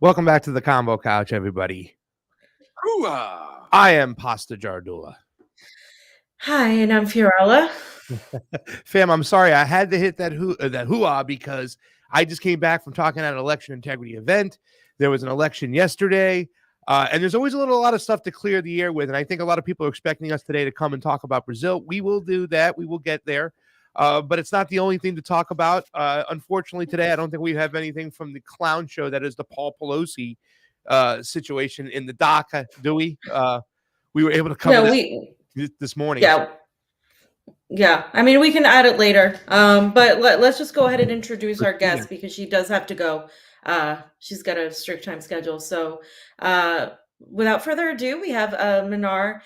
Welcome back to the Combo Couch, everybody. Hoo-ah! I am Pasta Jardula. Hi, and I'm Fiorella. Fam, I'm sorry I had to hit that hoo-ah because I just came back from talking at an election integrity event. There was an election yesterday, and there's always a lot of stuff to clear the air with, and I think a lot of people are expecting us today to come and talk about Brazil. We will do that. We will get there. But it's not the only thing to talk about. Unfortunately, today, I don't think we have anything from the clown show that is the Paul Pelosi situation in the dock, do we? We were able to cover this morning. Yeah. I mean, we can add it later. But let's just go ahead and introduce our guest because she does have to go. She's got a strict time schedule. So without further ado, we have Mnar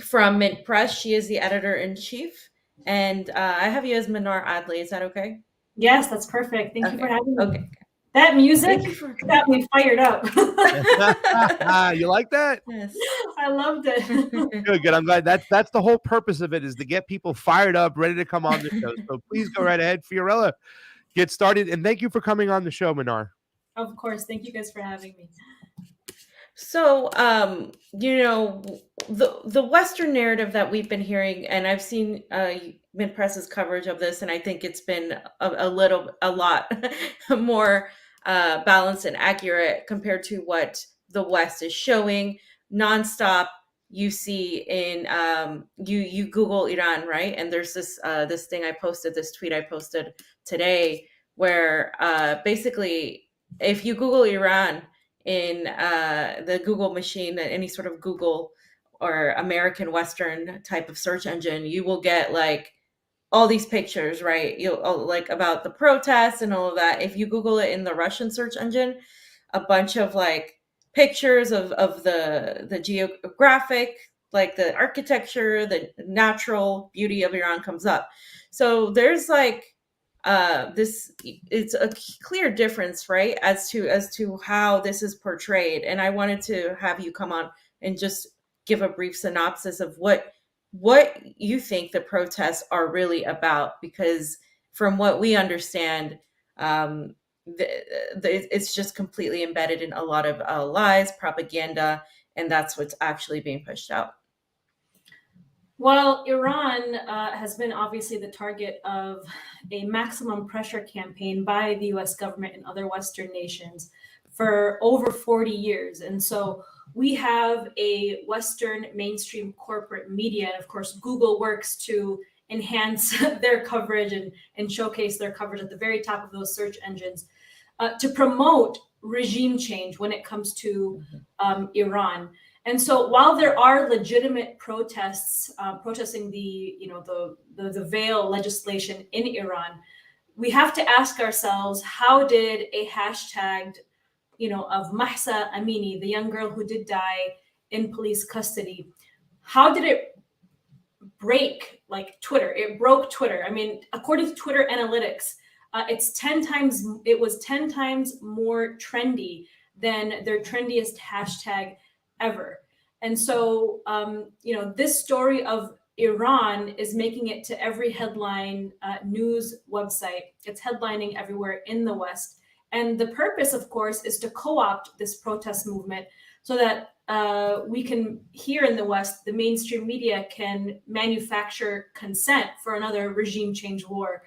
from Mint Press. She is the editor-in-chief. And I have you as Mnar Adley. Is that okay? Yes, that's perfect. Thank you for having me. Okay. That music got me fired up. You like that? Yes. I loved it. Good. I'm glad that's the whole purpose of it, is to get people fired up, ready to come on the show. So please go right ahead. Fiorella, get started. And thank you for coming on the show, Mnar. Of course. Thank you guys for having me. So, the Western narrative that we've been hearing, and I've seen Mint Press's coverage of this, and I think it's been a lot more balanced and accurate compared to what the West is showing. Nonstop, you see in you Google Iran, right? And there's this this tweet I posted today, where basically, if you Google Iran in the Google machine, any sort of Google or American Western type of search engine, you will get like all these pictures, right? Like about the protests and all of that. If you Google it in the Russian search engine, a bunch of like pictures of the geographic, like the architecture, the natural beauty of Iran comes up. So there's like it's a clear difference, right, as to how this is portrayed. And I wanted to have you come on and just give a brief synopsis of what you think the protests are really about, because from what we understand, it's just completely embedded in a lot of lies, propaganda, and that's what's actually being pushed out. Well, Iran has been obviously the target of a maximum pressure campaign by the US government and other Western nations for over 40 years. And so we have a Western mainstream corporate media. And of course, Google works to enhance their coverage and showcase their coverage at the very top of those search engines to promote regime change when it comes to Iran. And so while there are legitimate protests protesting the veil legislation in Iran, we have to ask ourselves, how did a hashtagged, of Mahsa Amini, the young girl who did die in police custody, how did it break like Twitter? It broke Twitter. I mean, according to Twitter analytics, it was 10 times more trendy than their trendiest hashtag ever. And so, this story of Iran is making it to every headline news website. It's headlining everywhere in the West. And the purpose, of course, is to co-opt this protest movement so that we can, here in the West, the mainstream media can manufacture consent for another regime change war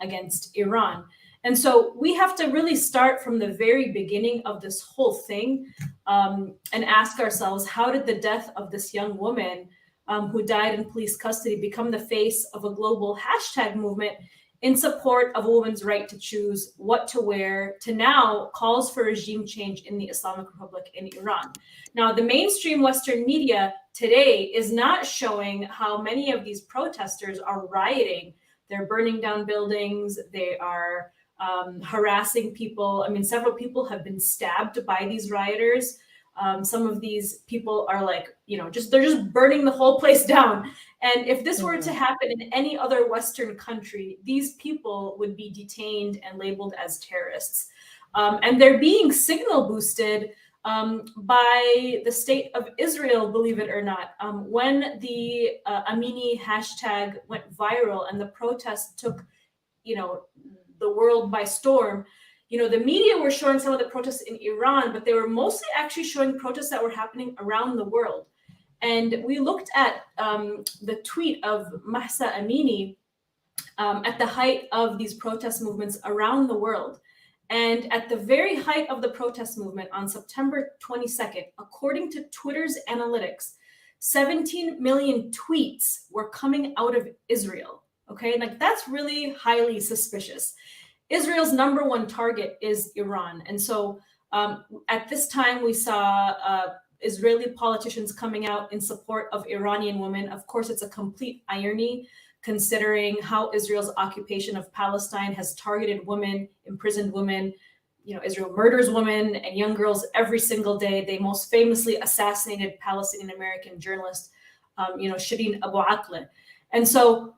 against Iran. And so we have to really start from the very beginning of this whole thing and ask ourselves, how did the death of this young woman who died in police custody become the face of a global hashtag movement in support of a woman's right to choose what to wear, to now calls for regime change in the Islamic Republic in Iran? Now, the mainstream Western media today is not showing how many of these protesters are rioting. They're burning down buildings. They are harassing people. I mean, several people have been stabbed by these rioters. Some of these people are like, they're just burning the whole place down. And if this were to happen in any other Western country, these people would be detained and labeled as terrorists. And they're being signal boosted by the state of Israel, believe it or not. When the Amini hashtag went viral and the protest took, the world by storm, the media were showing some of the protests in Iran, but they were mostly actually showing protests that were happening around the world. And we looked at the tweet of Mahsa Amini at the height of these protest movements around the world. And at the very height of the protest movement on September 22nd, according to Twitter's analytics, 17 million tweets were coming out of Israel. Okay, like that's really highly suspicious. Israel's number one target is Iran. And so at this time, we saw Israeli politicians coming out in support of Iranian women. Of course, it's a complete irony considering how Israel's occupation of Palestine has targeted women, imprisoned women. Israel murders women and young girls every single day. They most famously assassinated Palestinian-American journalist, Shireen Abu Akleh. And so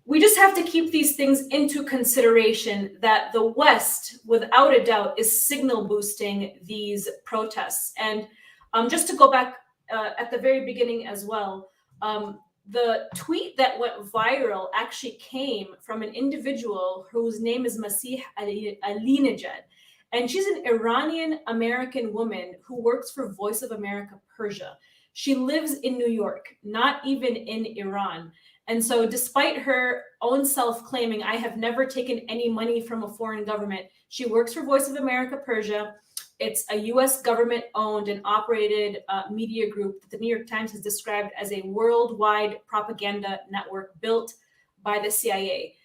we just have to keep these things into consideration that the West, without a doubt, is signal boosting these protests. And just to go back at the very beginning as well, the tweet that went viral actually came from an individual whose name is Masih Alinejad. And she's an Iranian American woman who works for Voice of America Persia. She lives in New York, not even in Iran. And so despite her own self-claiming, I have never taken any money from a foreign government, she works for Voice of America Persia. It's a US government-owned and operated media group that the New York Times has described as a worldwide propaganda network built by the CIA.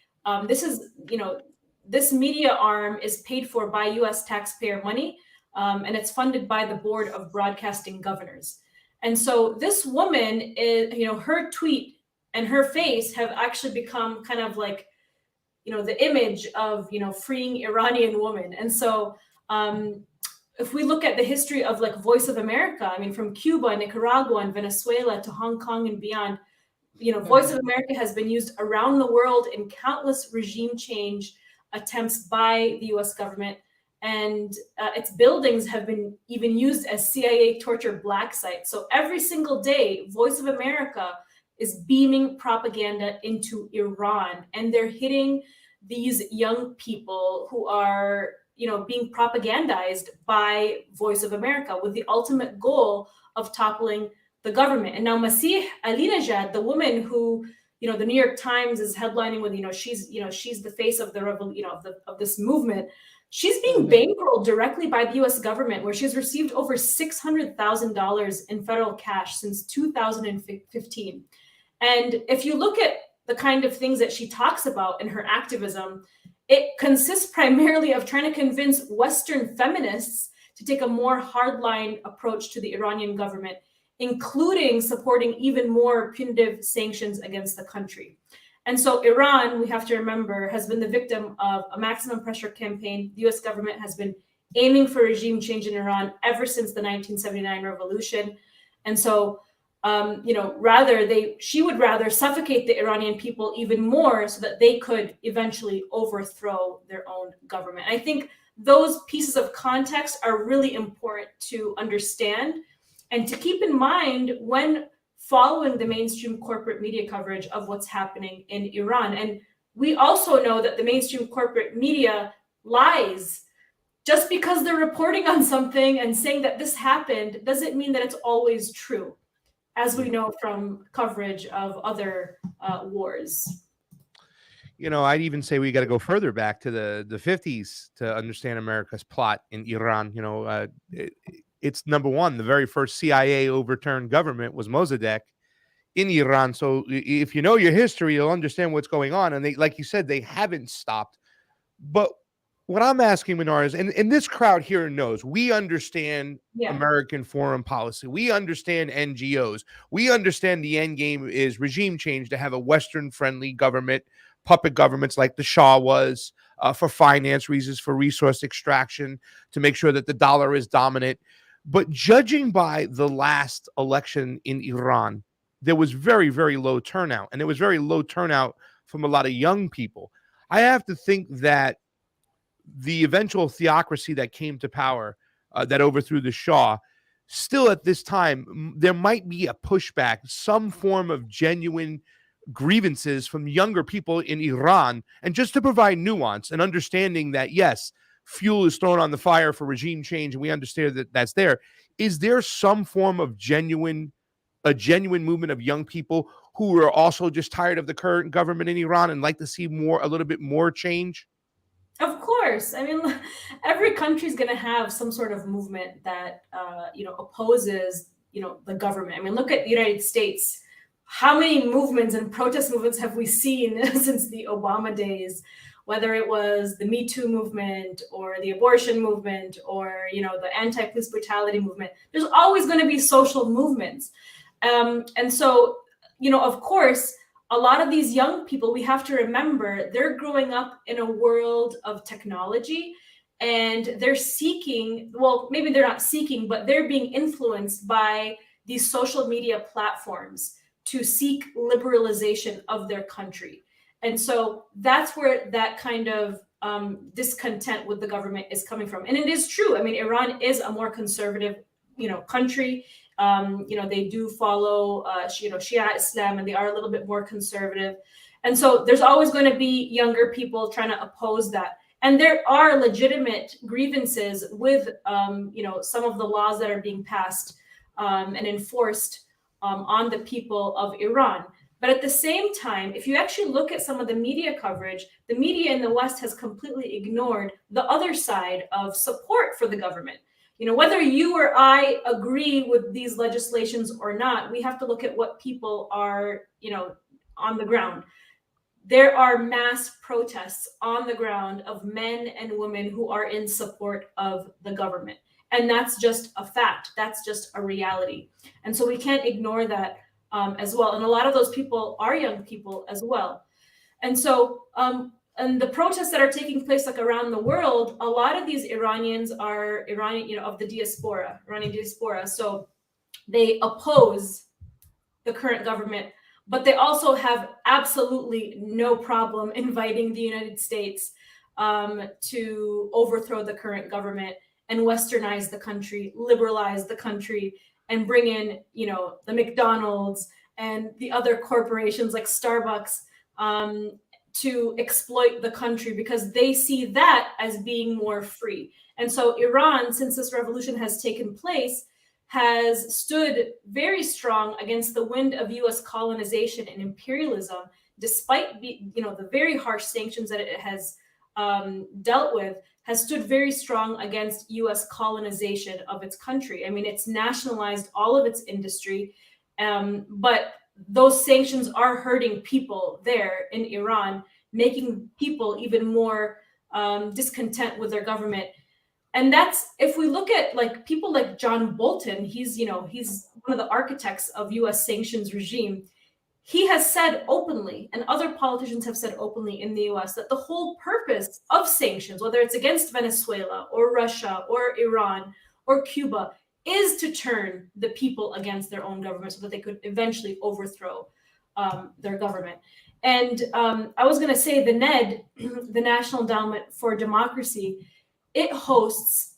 This media arm is paid for by US taxpayer money, and it's funded by the Board of Broadcasting Governors. And so this woman is, her tweet and her face have actually become kind of like, the image of, freeing Iranian women. And so if we look at the history of like Voice of America, I mean, from Cuba, Nicaragua, and Venezuela to Hong Kong and beyond, Voice of America has been used around the world in countless regime change attempts by the US government. And its buildings have been even used as CIA torture black sites. So every single day, Voice of America is beaming propaganda into Iran, and they're hitting these young people who are being propagandized by Voice of America with the ultimate goal of toppling the government. And now Masih Alinejad, the woman who, the New York Times is headlining with, she's the face of the of this movement. She's being bankrolled directly by the US government, where she's received over $600,000 in federal cash since 2015. And if you look at the kind of things that she talks about in her activism, it consists primarily of trying to convince Western feminists to take a more hardline approach to the Iranian government, including supporting even more punitive sanctions against the country. And so Iran, we have to remember, has been the victim of a maximum pressure campaign. The US government has been aiming for regime change in Iran ever since the 1979 revolution. And so she would rather suffocate the Iranian people even more so that they could eventually overthrow their own government. I think those pieces of context are really important to understand and to keep in mind when following the mainstream corporate media coverage of what's happening in Iran. And we also know that the mainstream corporate media lies. Just because they're reporting on something and saying that this happened doesn't mean that it's always true, as we know from coverage of other wars. I'd even say we got to go further back to the 50s to understand America's plot in Iran. It's number one, the very first CIA overturned government was Mossadegh in Iran. So if you know your history, you'll understand what's going on. And they, like you said, they haven't stopped. But what I'm asking, Mnar, is, and this crowd here knows, we understand American foreign policy. We understand NGOs. We understand the end game is regime change, to have a Western-friendly government, puppet governments like the Shah was, for finance reasons, for resource extraction, to make sure that the dollar is dominant. But judging by the last election in Iran, there was very, very low turnout. And there was very low turnout from a lot of young people. I have to think that the eventual theocracy that came to power, that overthrew the Shah, still at this time, there might be a pushback, some form of genuine grievances from younger people in Iran. And just to provide nuance and understanding that, yes, fuel is thrown on the fire for regime change, and we understand that that's there. Is there some form of genuine movement of young people who are also just tired of the current government in Iran and like to see a little bit more change? Of course. I mean, every country is going to have some sort of movement that, opposes, the government. I mean, look at the United States. How many movements and protest movements have we seen since the Obama days? Whether it was the Me Too movement or the abortion movement or, the anti-police brutality movement, there's always going to be social movements. And so, of course, a lot of these young people, we have to remember, they're growing up in a world of technology, and they're seeking, well, maybe they're not seeking, but they're being influenced by these social media platforms to seek liberalization of their country. And so that's where that kind of discontent with the government is coming from. And it is true. I mean, Iran is a more conservative, country. They do follow, Shia Islam, and they are a little bit more conservative. And so there's always going to be younger people trying to oppose that. And there are legitimate grievances with, some of the laws that are being passed and enforced on the people of Iran. But at the same time, if you actually look at some of the media coverage, the media in the West has completely ignored the other side of support for the government. Whether you or I agree with these legislations or not, we have to look at what people are, on the ground. There are mass protests on the ground of men and women who are in support of the government. And that's just a fact. That's just a reality. And so we can't ignore that as well. And a lot of those people are young people as well. And so, and the protests that are taking place like around the world, a lot of these Iranians are Iranian, of the diaspora, Iranian diaspora. So they oppose the current government, but they also have absolutely no problem inviting the United States to overthrow the current government and westernize the country, liberalize the country, and bring in, the McDonald's and the other corporations like Starbucks to exploit the country because they see that as being more free. And so Iran, since this revolution has taken place, has stood very strong against the wind of U.S. colonization and imperialism, despite the very harsh sanctions that it has dealt with, has stood very strong against U.S. colonization of its country. I mean, it's nationalized all of its industry, but those sanctions are hurting people there in Iran, making people even more discontent with their government. And that's, if we look at like people like John Bolton, he's one of the architects of U.S. sanctions regime. He has said openly, and other politicians have said openly in the U.S., that the whole purpose of sanctions, whether it's against Venezuela or Russia or Iran or Cuba, is to turn the people against their own government so that they could eventually overthrow their government. And I was going to say the NED, the National Endowment for Democracy, it hosts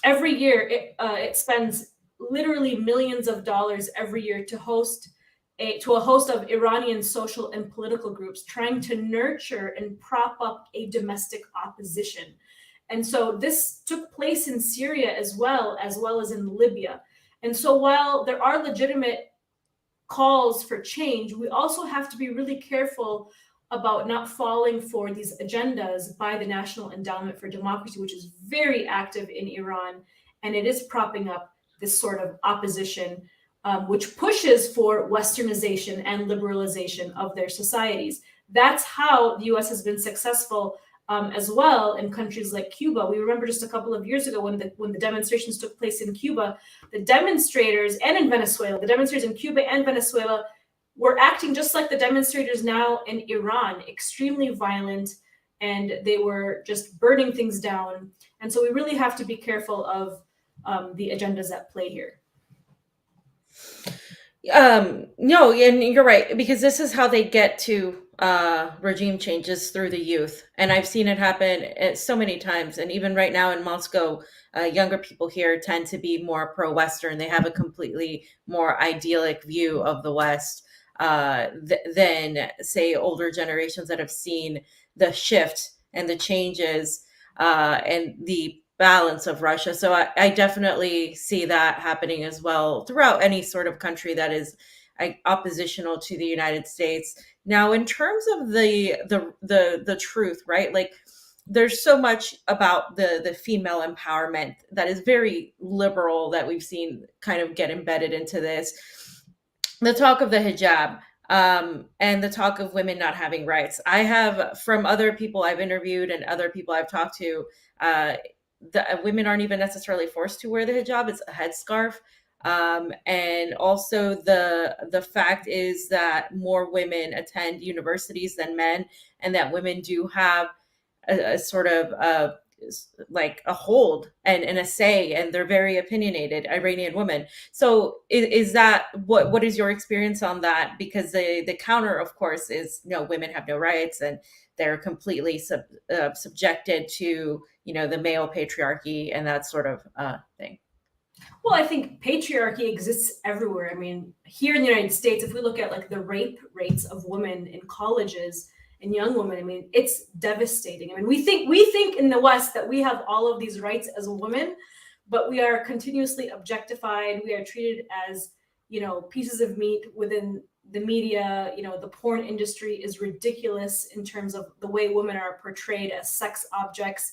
every year, it spends literally millions of dollars every year to host a host of Iranian social and political groups trying to nurture and prop up a domestic opposition. And so this took place in Syria as well as in Libya. And so while there are legitimate calls for change, we also have to be really careful about not falling for these agendas by the National Endowment for Democracy, which is very active in Iran. And it is propping up this sort of opposition, which pushes for westernization and liberalization of their societies. That's how the US has been successful as well in countries like Cuba. We remember just a couple of years ago when the demonstrations took place in Cuba, the demonstrators, and in Venezuela, the demonstrators in Cuba and Venezuela were acting just like the demonstrators now in Iran, extremely violent, and they were just burning things down. And so we really have to be careful of the agendas at play here. No, and you're right, because this is how they get to regime changes, through the youth. And I've seen it happen so many times. And even right now in Moscow, younger people here tend to be more pro-Western. They have a completely more idyllic view of the West than, say, older generations that have seen the shift and the changes and the balance of Russia. So I definitely see that happening as well throughout any sort of country that is oppositional to the United States. Now, in terms of the truth, right? Like, there's so much about the female empowerment that is very liberal that we've seen kind of get embedded into this. The talk of the hijab, and the talk of women not having rights. I have, from other people I've interviewed and other people I've talked to, the women aren't even necessarily forced to wear the hijab. It's a headscarf. And also the fact is that more women attend universities than men, and that women do have a sort of like a hold and a say, and they're very opinionated Iranian women. So is that what is your experience on that? Because the counter, of course, is no, women have no rights, and they're completely subjected to, you know, the male patriarchy and that sort of thing. Well, I think patriarchy exists everywhere. I mean, here in the United States, if we look at like the rape rates of women in colleges and young women, I mean, it's devastating. I mean, we think in the West that we have all of these rights as women, but we are continuously objectified. We are treated as, you know, pieces of meat within the media. You know, the porn industry is ridiculous in terms of the way women are portrayed as sex objects.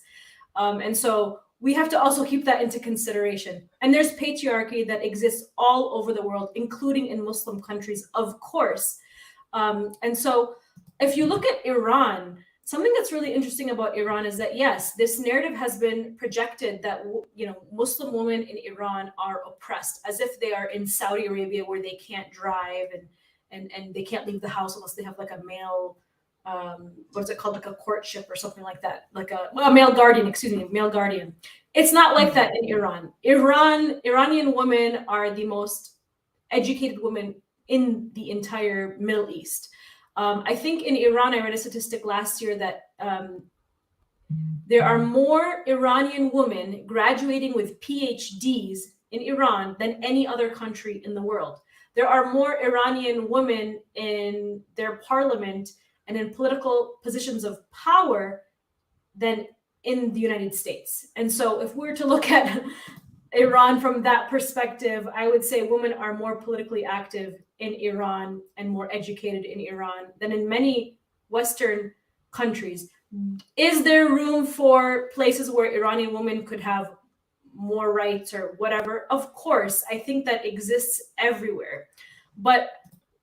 And so we have to also keep that into consideration. And there's patriarchy that exists all over the world, including in Muslim countries, of course. And so if you look at Iran, something that's really interesting about Iran is that, yes, this narrative has been projected that, you know, Muslim women in Iran are oppressed, as if they are in Saudi Arabia, where they can't drive and they can't leave the house unless they have like a male, what is it called, like a courtship or something like that, like a male guardian, male guardian. It's not like that in Iran. Iranian women are the most educated women in the entire Middle East. I think in Iran, I read a statistic last year that there are more Iranian women graduating with PhDs in Iran than any other country in the world. There are more Iranian women in their parliament and in political positions of power than in the United States. And so if we were to look at Iran from that perspective, I would say women are more politically active in Iran and more educated in Iran than in many Western countries. Is there room for places where Iranian women could have more rights or whatever? Of course, I think that exists everywhere. But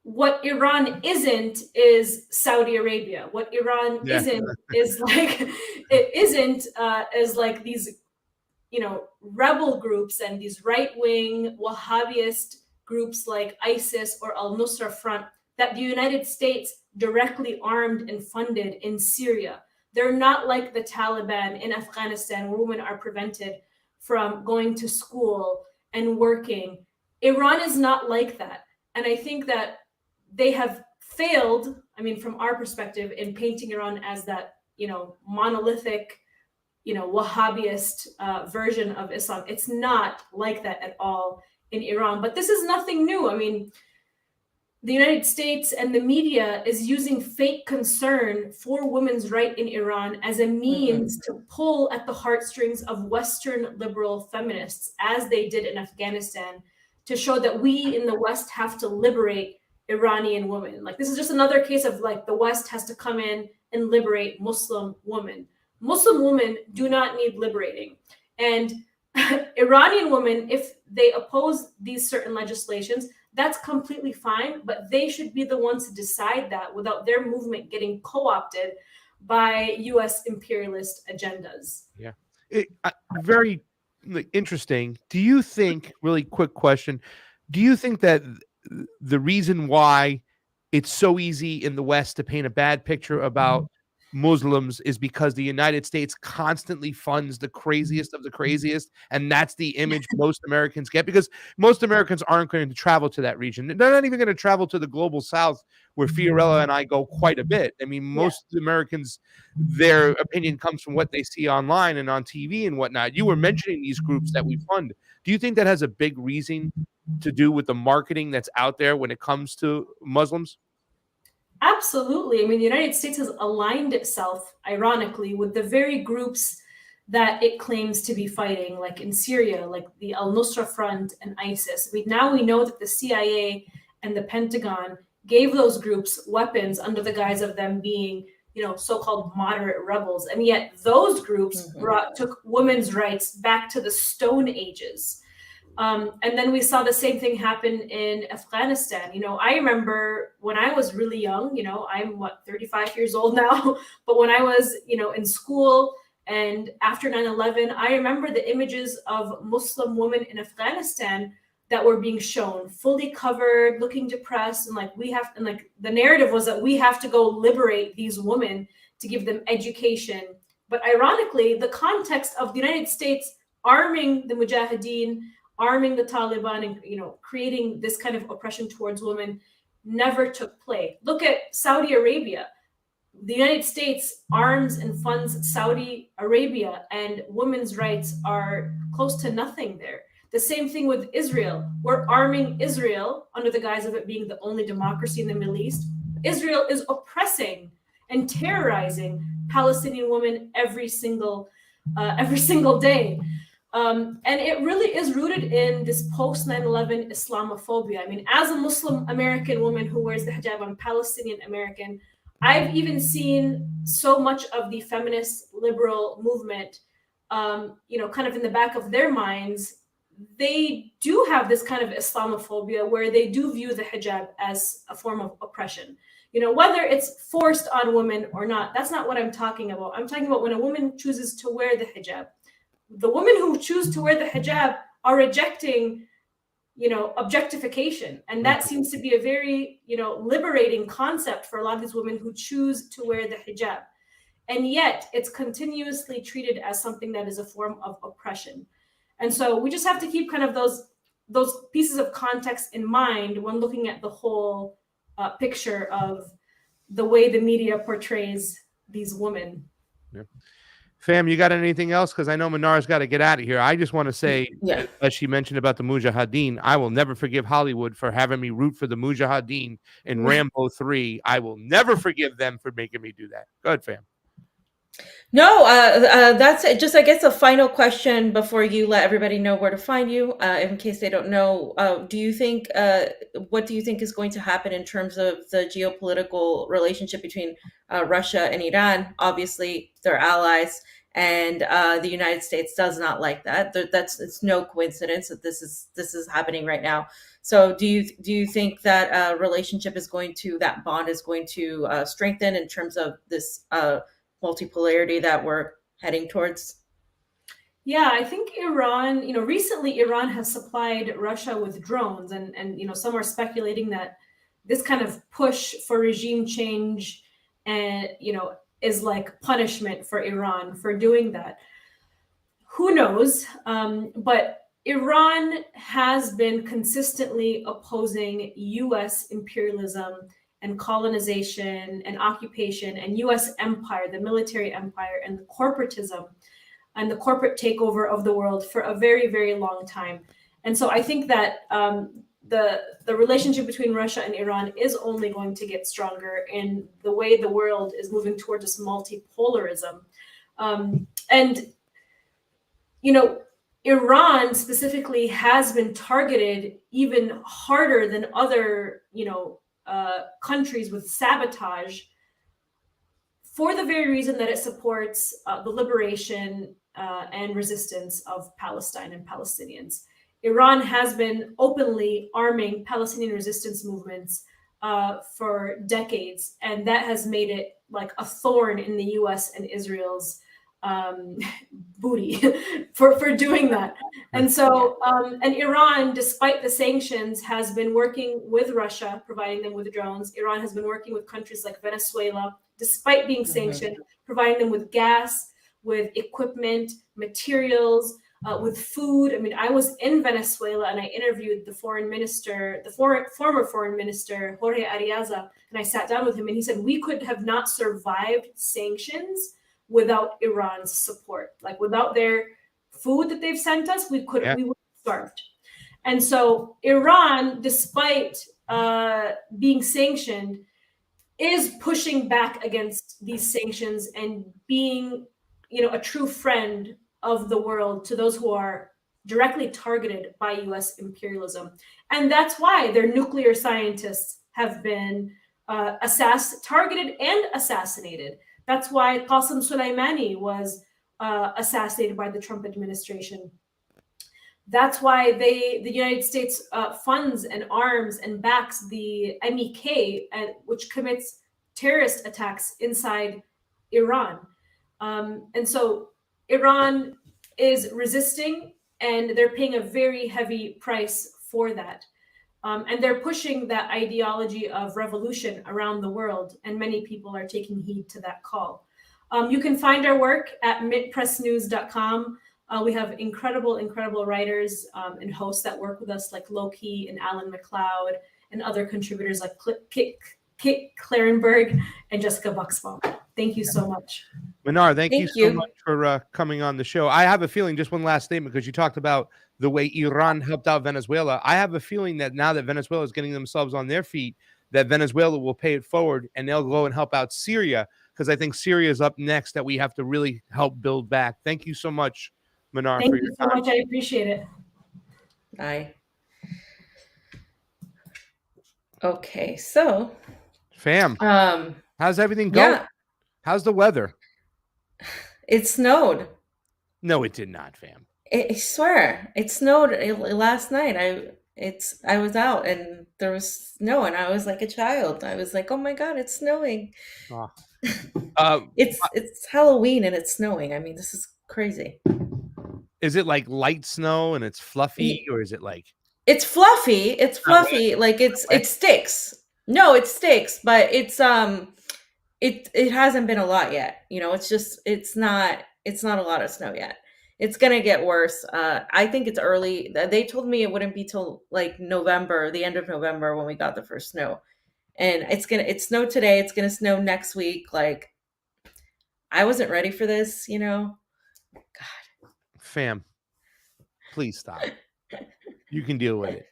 what Iran isn't is Saudi Arabia. What Iran isn't is like, it isn't is like these, you know, rebel groups and these right-wing Wahhabist groups like ISIS or Al-Nusra Front that the United States directly armed and funded in Syria. They're not like the Taliban in Afghanistan, where women are prevented from going to school and working. Iran is not like that. And I think that they have failed, I mean, from our perspective, in painting Iran as that, you know, monolithic, you know, Wahhabist version of Islam. It's not like that at all in Iran. But this is nothing new. I mean, the United States and the media is using fake concern for women's right in Iran as a means to pull at the heartstrings of Western liberal feminists, as they did in Afghanistan, to show that we in the West have to liberate Iranian women. Like, this is just another case of like the West has to come in and liberate Muslim women. Muslim women do not need liberating. And Iranian women, if they oppose these certain legislations, that's completely fine, but they should be the ones to decide that without their movement getting co-opted by US imperialist agendas. Yeah. Very interesting. Do you think, really quick question, do you think that the reason why it's so easy in the West to paint a bad picture about Muslims is because the United States constantly funds the craziest of the craziest, and that's the image most Americans get? Because most Americans aren't going to travel to that region. They're not even going to travel to the global South, where Fiorella and I go quite a bit. I mean, most Americans, their opinion comes from what they see online and on TV and whatnot. You were mentioning these groups that we fund. Do you think that has a big reason to do with the marketing that's out there when it comes to Muslims? Absolutely. I mean, the United States has aligned itself, ironically, with the very groups that it claims to be fighting, like in Syria, like the Al-Nusra Front and ISIS. Now we know that the CIA and the Pentagon gave those groups weapons under the guise of them being, so-called moderate rebels. And yet those groups took women's rights back to the Stone Ages. And then we saw the same thing happen in Afghanistan. I remember when I was really young, I'm 35 years old now, but when I was, in school and after 9/11, I remember the images of Muslim women in Afghanistan that were being shown fully covered, looking depressed, and the narrative was that we have to go liberate these women to give them education. But ironically, the context of the United States arming the Mujahideen, arming the Taliban, and creating this kind of oppression towards women never took place. Look at Saudi Arabia. The United States arms and funds Saudi Arabia, and women's rights are close to nothing there. The same thing with Israel. We're arming Israel under the guise of it being the only democracy in the Middle East. Israel is oppressing and terrorizing Palestinian women every single day. And it really is rooted in this post 9/11 Islamophobia. I mean, as a Muslim American woman who wears the hijab, I'm Palestinian American. I've even seen so much of the feminist liberal movement, kind of in the back of their minds. They do have this kind of Islamophobia where they do view the hijab as a form of oppression. Whether it's forced on women or not, that's not what I'm talking about. I'm talking about when a woman chooses to wear the hijab. The women who choose to wear the hijab are rejecting, objectification. And that seems to be a very, liberating concept for a lot of these women who choose to wear the hijab. And yet it's continuously treated as something that is a form of oppression. And so we just have to keep kind of those pieces of context in mind when looking at the whole picture of the way the media portrays these women. Yeah. Fam, you got anything else? Because I know Mnar's got to get out of here. I just want to say, as she mentioned about the Mujahideen, I will never forgive Hollywood for having me root for the Mujahideen in Rambo 3. I will never forgive them for making me do that. Go ahead, fam. No, that's it. Just, I guess, a final question before you let everybody know where to find you, in case they don't know. What do you think is going to happen in terms of the geopolitical relationship between Russia and Iran? Obviously, they're allies, and the United States does not like that. It's no coincidence that this is happening right now. So, do you think that that bond is going to strengthen in terms of this multipolarity that we're heading towards? Yeah, I think Iran, recently Iran has supplied Russia with drones, and some are speculating that this kind of push for regime change and is like punishment for Iran for doing that. Who knows? But Iran has been consistently opposing US imperialism and colonization and occupation and US empire, the military empire, and the corporatism and the corporate takeover of the world for a very, very long time. And so I think that the relationship between Russia and Iran is only going to get stronger in the way the world is moving towards this multipolarism. And Iran specifically has been targeted even harder than other, countries with sabotage for the very reason that it supports the liberation and resistance of Palestine and Palestinians. Iran has been openly arming Palestinian resistance movements for decades, and that has made it like a thorn in the US and Israel's booty for doing that. And so, and Iran, despite the sanctions, has been working with Russia, providing them with drones. Iran has been working with countries like Venezuela, despite being sanctioned, providing them with gas, with equipment, materials, with food. I mean, I was in Venezuela and I interviewed the foreign minister, former foreign minister, Jorge Ariaza, and I sat down with him and he said, we could have not survived sanctions without Iran's support. Like without their food that they've sent us, we would have starved. And so Iran, despite being sanctioned, is pushing back against these sanctions and being, a true friend of the world to those who are directly targeted by US imperialism. And that's why their nuclear scientists have been targeted and assassinated. That's why Qasem Soleimani was assassinated by the Trump administration. That's why the United States funds and arms and backs the MEK, which commits terrorist attacks inside Iran. And so Iran is resisting, and they're paying a very heavy price for that. And they're pushing that ideology of revolution around the world, and many people are taking heed to that call. You can find our work at mintpressnews.com. We have incredible writers and hosts that work with us, like Loki and Alan McLeod, and other contributors like Kit Clarenberg and Jessica Buxbaum. Thank you so much. Mnar, thank you so much for coming on the show. I have a feeling, just one last statement, because you talked about the way Iran helped out Venezuela. I have a feeling that now that Venezuela is getting themselves on their feet, that Venezuela will pay it forward and they'll go and help out Syria, because I think Syria is up next that we have to really help build back. Thank you so much, Mnar. Thank you so much. I appreciate it. Bye. Okay, so fam, how's everything going? Yeah. How's the weather? It snowed. No, it did not, fam. I swear, it snowed last night. I was out and there was snow, and I was like a child. I was like, "Oh my God, it's snowing!" Oh. It's Halloween and it's snowing. I mean, this is crazy. Is it like light snow and it's fluffy, or is it like? It's fluffy. It's fluffy. Like it sticks. No, it sticks, but it's it hasn't been a lot yet. It's not a lot of snow yet. It's gonna get worse. I think it's early. They told me it wouldn't be till like November, the end of November, when we got the first snow. And it snowed today. It's gonna snow next week. Like, I wasn't ready for this, God. Fam, please stop. You can deal with it.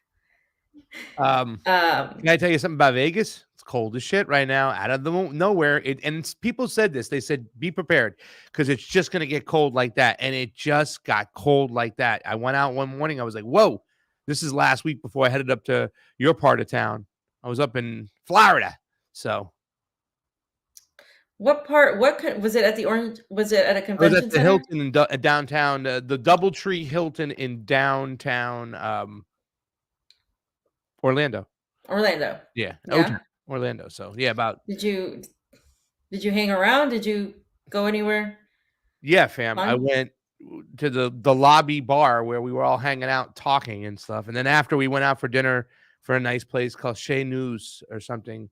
Can I tell you something about Vegas? It's cold as shit right now, out of the nowhere. And people said this. They said, be prepared, because it's just going to get cold like that. And it just got cold like that. I went out one morning. I was like, whoa, this is last week before I headed up to your part of town. I was up in Florida. So. What part? Was it at the Orange? Was it at a convention center? center? Hilton in downtown, the DoubleTree Hilton in downtown Orlando. Yeah. Orlando. So yeah, about. Did you hang around? Did you go anywhere? Yeah, fam. Fun? I went to the lobby bar where we were all hanging out, talking and stuff, and then after we went out for dinner for a nice place called Chez News or something.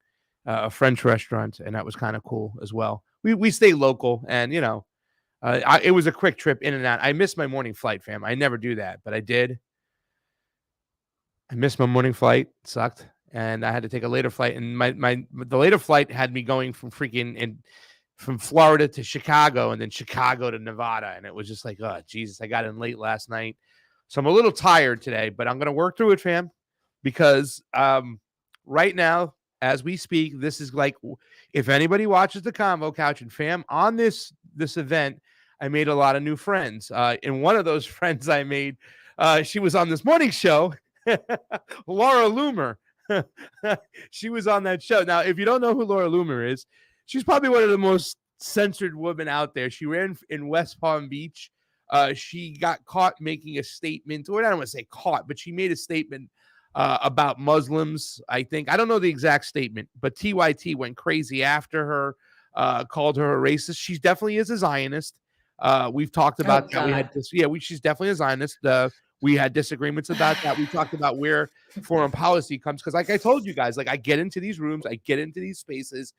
A French restaurant, and that was kind of cool as well. We stay local, and it was a quick trip in and out. I missed my morning flight, fam. I never do that, but I did. I missed my morning flight. It sucked, and I had to take a later flight. And the later flight had me going from from Florida to Chicago, and then Chicago to Nevada, and it was just like, oh Jesus! I got in late last night, so I'm a little tired today, but I'm gonna work through it, fam, because right now, as we speak, this is like, if anybody watches the Convo Couch, and fam, on this event, I made a lot of new friends. And one of those friends I made, she was on this morning show, Laura Loomer. She was on that show. Now, if you don't know who Laura Loomer is, she's probably one of the most censored women out there. She ran in West Palm Beach. She got caught making a statement, or I don't want to say caught, but she made a statement about Muslims, I think. I don't know the exact statement, but TYT went crazy after her, called her a racist. She definitely is a Zionist. We've talked about that. We had this, she's definitely a Zionist. We had disagreements about that. We talked about where foreign policy comes, because like I told you guys, like I get into these rooms, I get into these spaces.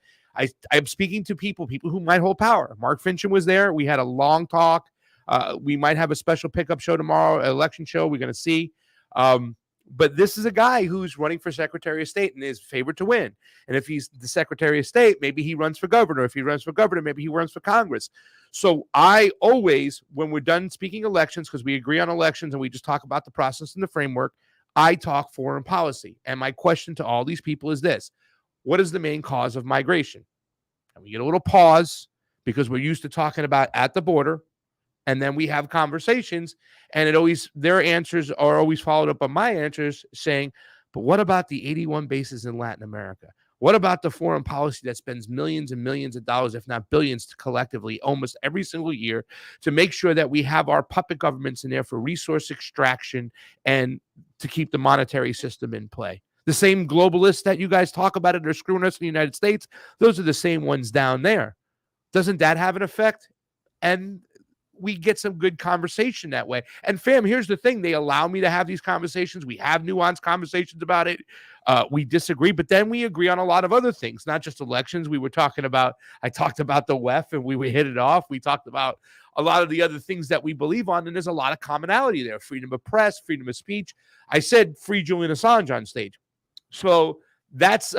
I'm speaking to people who might hold power. Mark Fincham was there. We had a long talk. We might have a special pickup show tomorrow, election show. We're going to see. But this is a guy who's running for Secretary of State and is favored to win. And if he's the Secretary of State, maybe he runs for governor. If he runs for governor, maybe he runs for Congress. So I always, when we're done speaking elections, because we agree on elections and we just talk about the process and the framework, I talk foreign policy. And my question to all these people is this: what is the main cause of migration? And we get a little pause, because we're used to talking about at the border, And then we have conversations, and their answers are always followed up on my answers saying, but what about the 81 bases in Latin America? What about the foreign policy that spends millions and millions of dollars, if not billions, collectively almost every single year to make sure that we have our puppet governments in there for resource extraction and to keep the monetary system in play? The same globalists that you guys talk about it are screwing us in the United States, those are the same ones down there. Doesn't that have an effect? And we get some good conversation that way. And fam, here's the thing. They allow me to have these conversations. We have nuanced conversations about it. We disagree, but then we agree on a lot of other things, not just elections. I talked about the WEF and we hit it off. We talked about a lot of the other things that we believe on, and there's a lot of commonality there. Freedom of press, freedom of speech. I said free Julian Assange on stage. So that's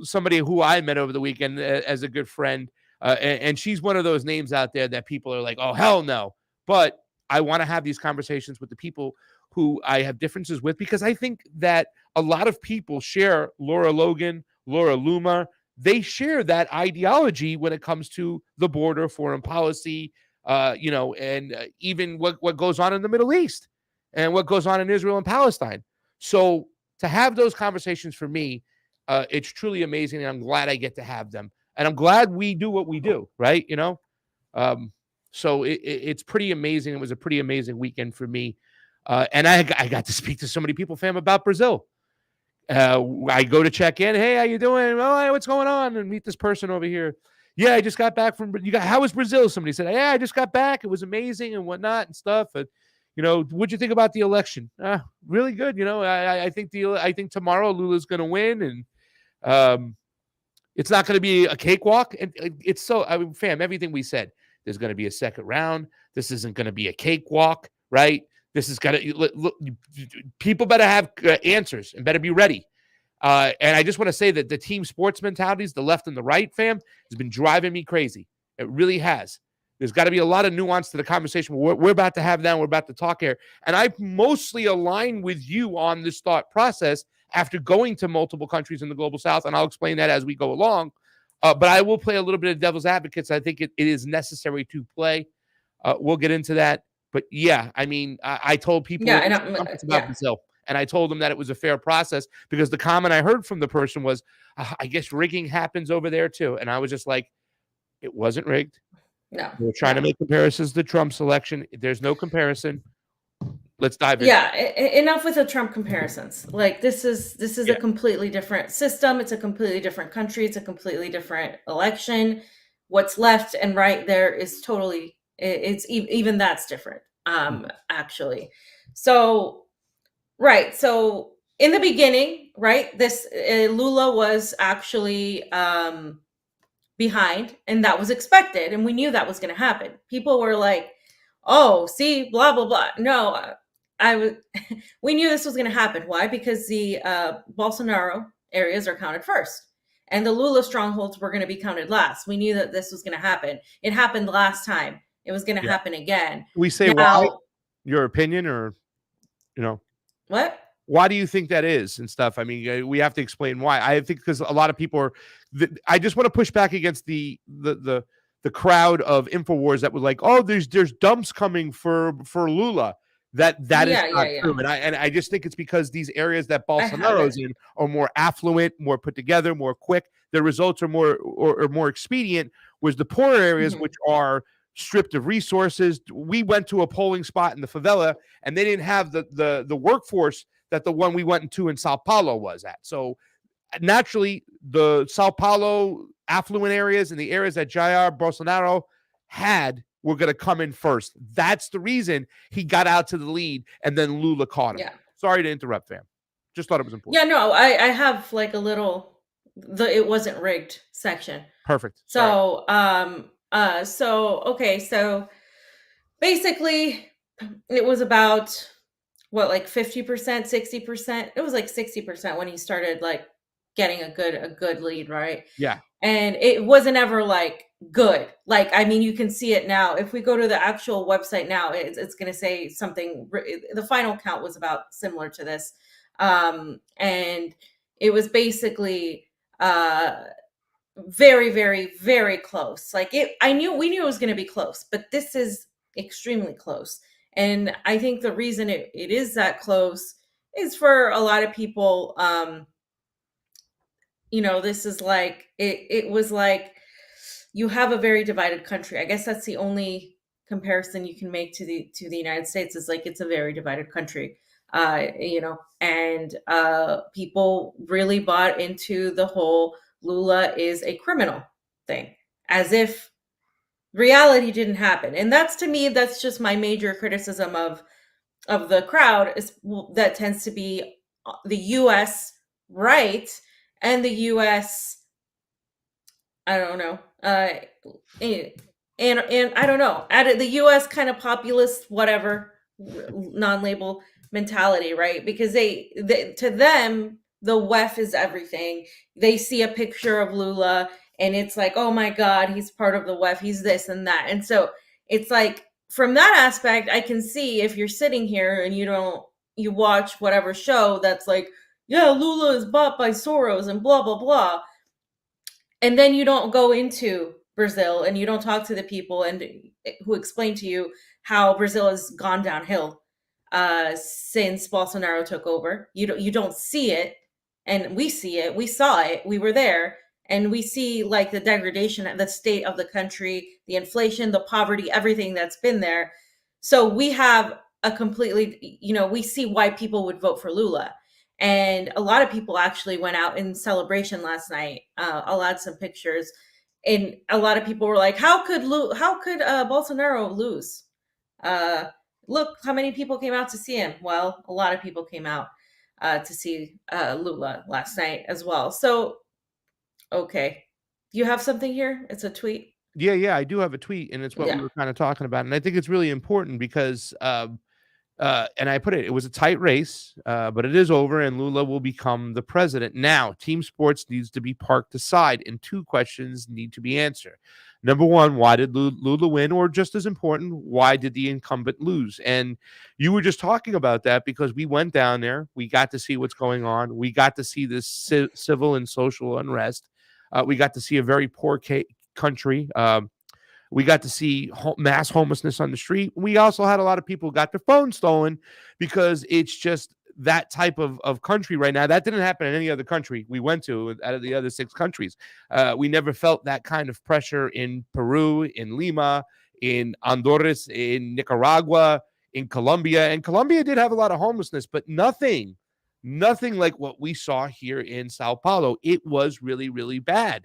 somebody who I met over the weekend as a good friend. And she's one of those names out there that people are like, oh, hell no. But I want to have these conversations with the people who I have differences with, because I think that a lot of people share Laura Logan, Laura Loomer. They share that ideology when it comes to the border, foreign policy, and even what goes on in the Middle East and what goes on in Israel and Palestine. So to have those conversations for me, it's truly amazing. And I'm glad I get to have them. And I'm glad we do what we do, right? So it's pretty amazing. It was a pretty amazing weekend for me. And I got to speak to so many people, fam, about Brazil. I go to check in. Hey, how you doing? Oh, what's going on? And meet this person over here. Yeah, I just got back from, how was Brazil? Somebody said, yeah, I just got back. It was amazing and whatnot and stuff. And, what'd you think about the election? Really good. I think tomorrow Lula's going to win. And, it's not going to be a cakewalk. And fam, everything we said, there's going to be a second round. This isn't going to be a cakewalk, right? This is going to look. People better have answers and better be ready. And I just want to say that the team sports mentalities, the left and the right, fam, has been driving me crazy. It really has. There's got to be a lot of nuance to the conversation we're about to have now. We're about to talk here. And I mostly align with you on this thought process after going to multiple countries in the global south, and I'll explain that as we go along. But I will play a little bit of devil's advocate. I think it is necessary to play. We'll get into that. But yeah, I mean, I told people about Brazil, and I told them that it was a fair process, because the comment I heard from the person was, I guess rigging happens over there too. And I was just like, it wasn't rigged. No. We're trying to make comparisons to Trump's election. There's no comparison. Let's dive in. Yeah, enough with the Trump comparisons. Like this is a completely different system. It's a completely different country. It's a completely different election. What's left and right there is totally. It's even that's different. Actually, so right. So in the beginning, right, this Lula was actually behind, and that was expected, and we knew that was going to happen. People were like, "Oh, see, blah blah blah." No. We knew this was going to happen. Why? Because the Bolsonaro areas are counted first, and the Lula strongholds were going to be counted last. We knew that this was going to happen. It happened last time. It was going to happen again. We say why? Your opinion, or what? Why do you think that is and stuff? I mean, we have to explain why. I think because a lot of people are. I just want to push back against the crowd of InfoWars that was like, oh, there's dumps coming for Lula. That is not true. And I just think it's because these areas that Bolsonaro's in are more affluent, more put together, more quick. The results are more expedient, whereas the poor areas, which are stripped of resources. We went to a polling spot in the favela, and they didn't have the workforce that the one we went into in Sao Paulo was at. So naturally, the Sao Paulo affluent areas and the areas that Jair Bolsonaro had were going to come in first. That's the reason he got out to the lead, and then Lula caught him. Yeah. Sorry to interrupt, fam. Just thought it was important. Yeah, no, I have like a little it wasn't rigged section. Perfect. So, so basically it was about what, like 50%, 60%. It was like 60% when he started like getting a good lead, right? Yeah. And it wasn't ever like good. Like, I mean, you can see it now. If we go to the actual website now, it's going to say something. The final count was about similar to this. And it was basically very, very, very close. Like we knew it was going to be close, but this is extremely close. And I think the reason it is that close is for a lot of people, this is like, it was like, you have a very divided country. I guess that's the only comparison you can make to the United States, is like, it's a very divided country. And people really bought into the whole Lula is a criminal thing, as if reality didn't happen. And that's, to me, that's just my major criticism of the crowd, is that tends to be the US right and the US, I don't know, and I don't know, at the US kind of populist, whatever, non-label mentality, right? Because they to them, the WEF is everything. They see a picture of Lula and it's like, oh my God, he's part of the WEF, he's this and that. And so it's like, from that aspect, I can see, if you're sitting here and you watch whatever show that's like, yeah, Lula is bought by Soros and blah, blah, blah. And then you don't go into Brazil and you don't talk to the people and who explain to you how Brazil has gone downhill since Bolsonaro took over. You don't see it, and we see it. We saw it. We were there, and we see like the degradation, the state of the country, the inflation, the poverty, everything that's been there. So we have a completely, we see why people would vote for Lula. And a lot of people actually went out in celebration last night. I'll add some pictures. And a lot of people were like, how could Bolsonaro lose? Look how many people came out to see him. Well, a lot of people came out to see Lula last night as well. So, okay. Do you have something here? It's a tweet. Yeah, I do have a tweet, and it's what we were kind of talking about. And I think it's really important because and I put it was a tight race, but it is over, and Lula will become the president. Now, team sports needs to be parked aside, and two questions need to be answered. Number one, why did Lula win? Or just as important, why did the incumbent lose? And you were just talking about that because we went down there. We got to see what's going on. We got to see this civil and social unrest. We got to see a very poor country. We got to see mass homelessness on the street. We also had a lot of people who got their phones stolen because it's just that type of country right now. That didn't happen in any other country we went to out of the other 6 countries. We never felt that kind of pressure in Peru, in Lima, in Honduras, in Nicaragua, in Colombia. And Colombia did have a lot of homelessness, but nothing like what we saw here in Sao Paulo. It was really, really bad.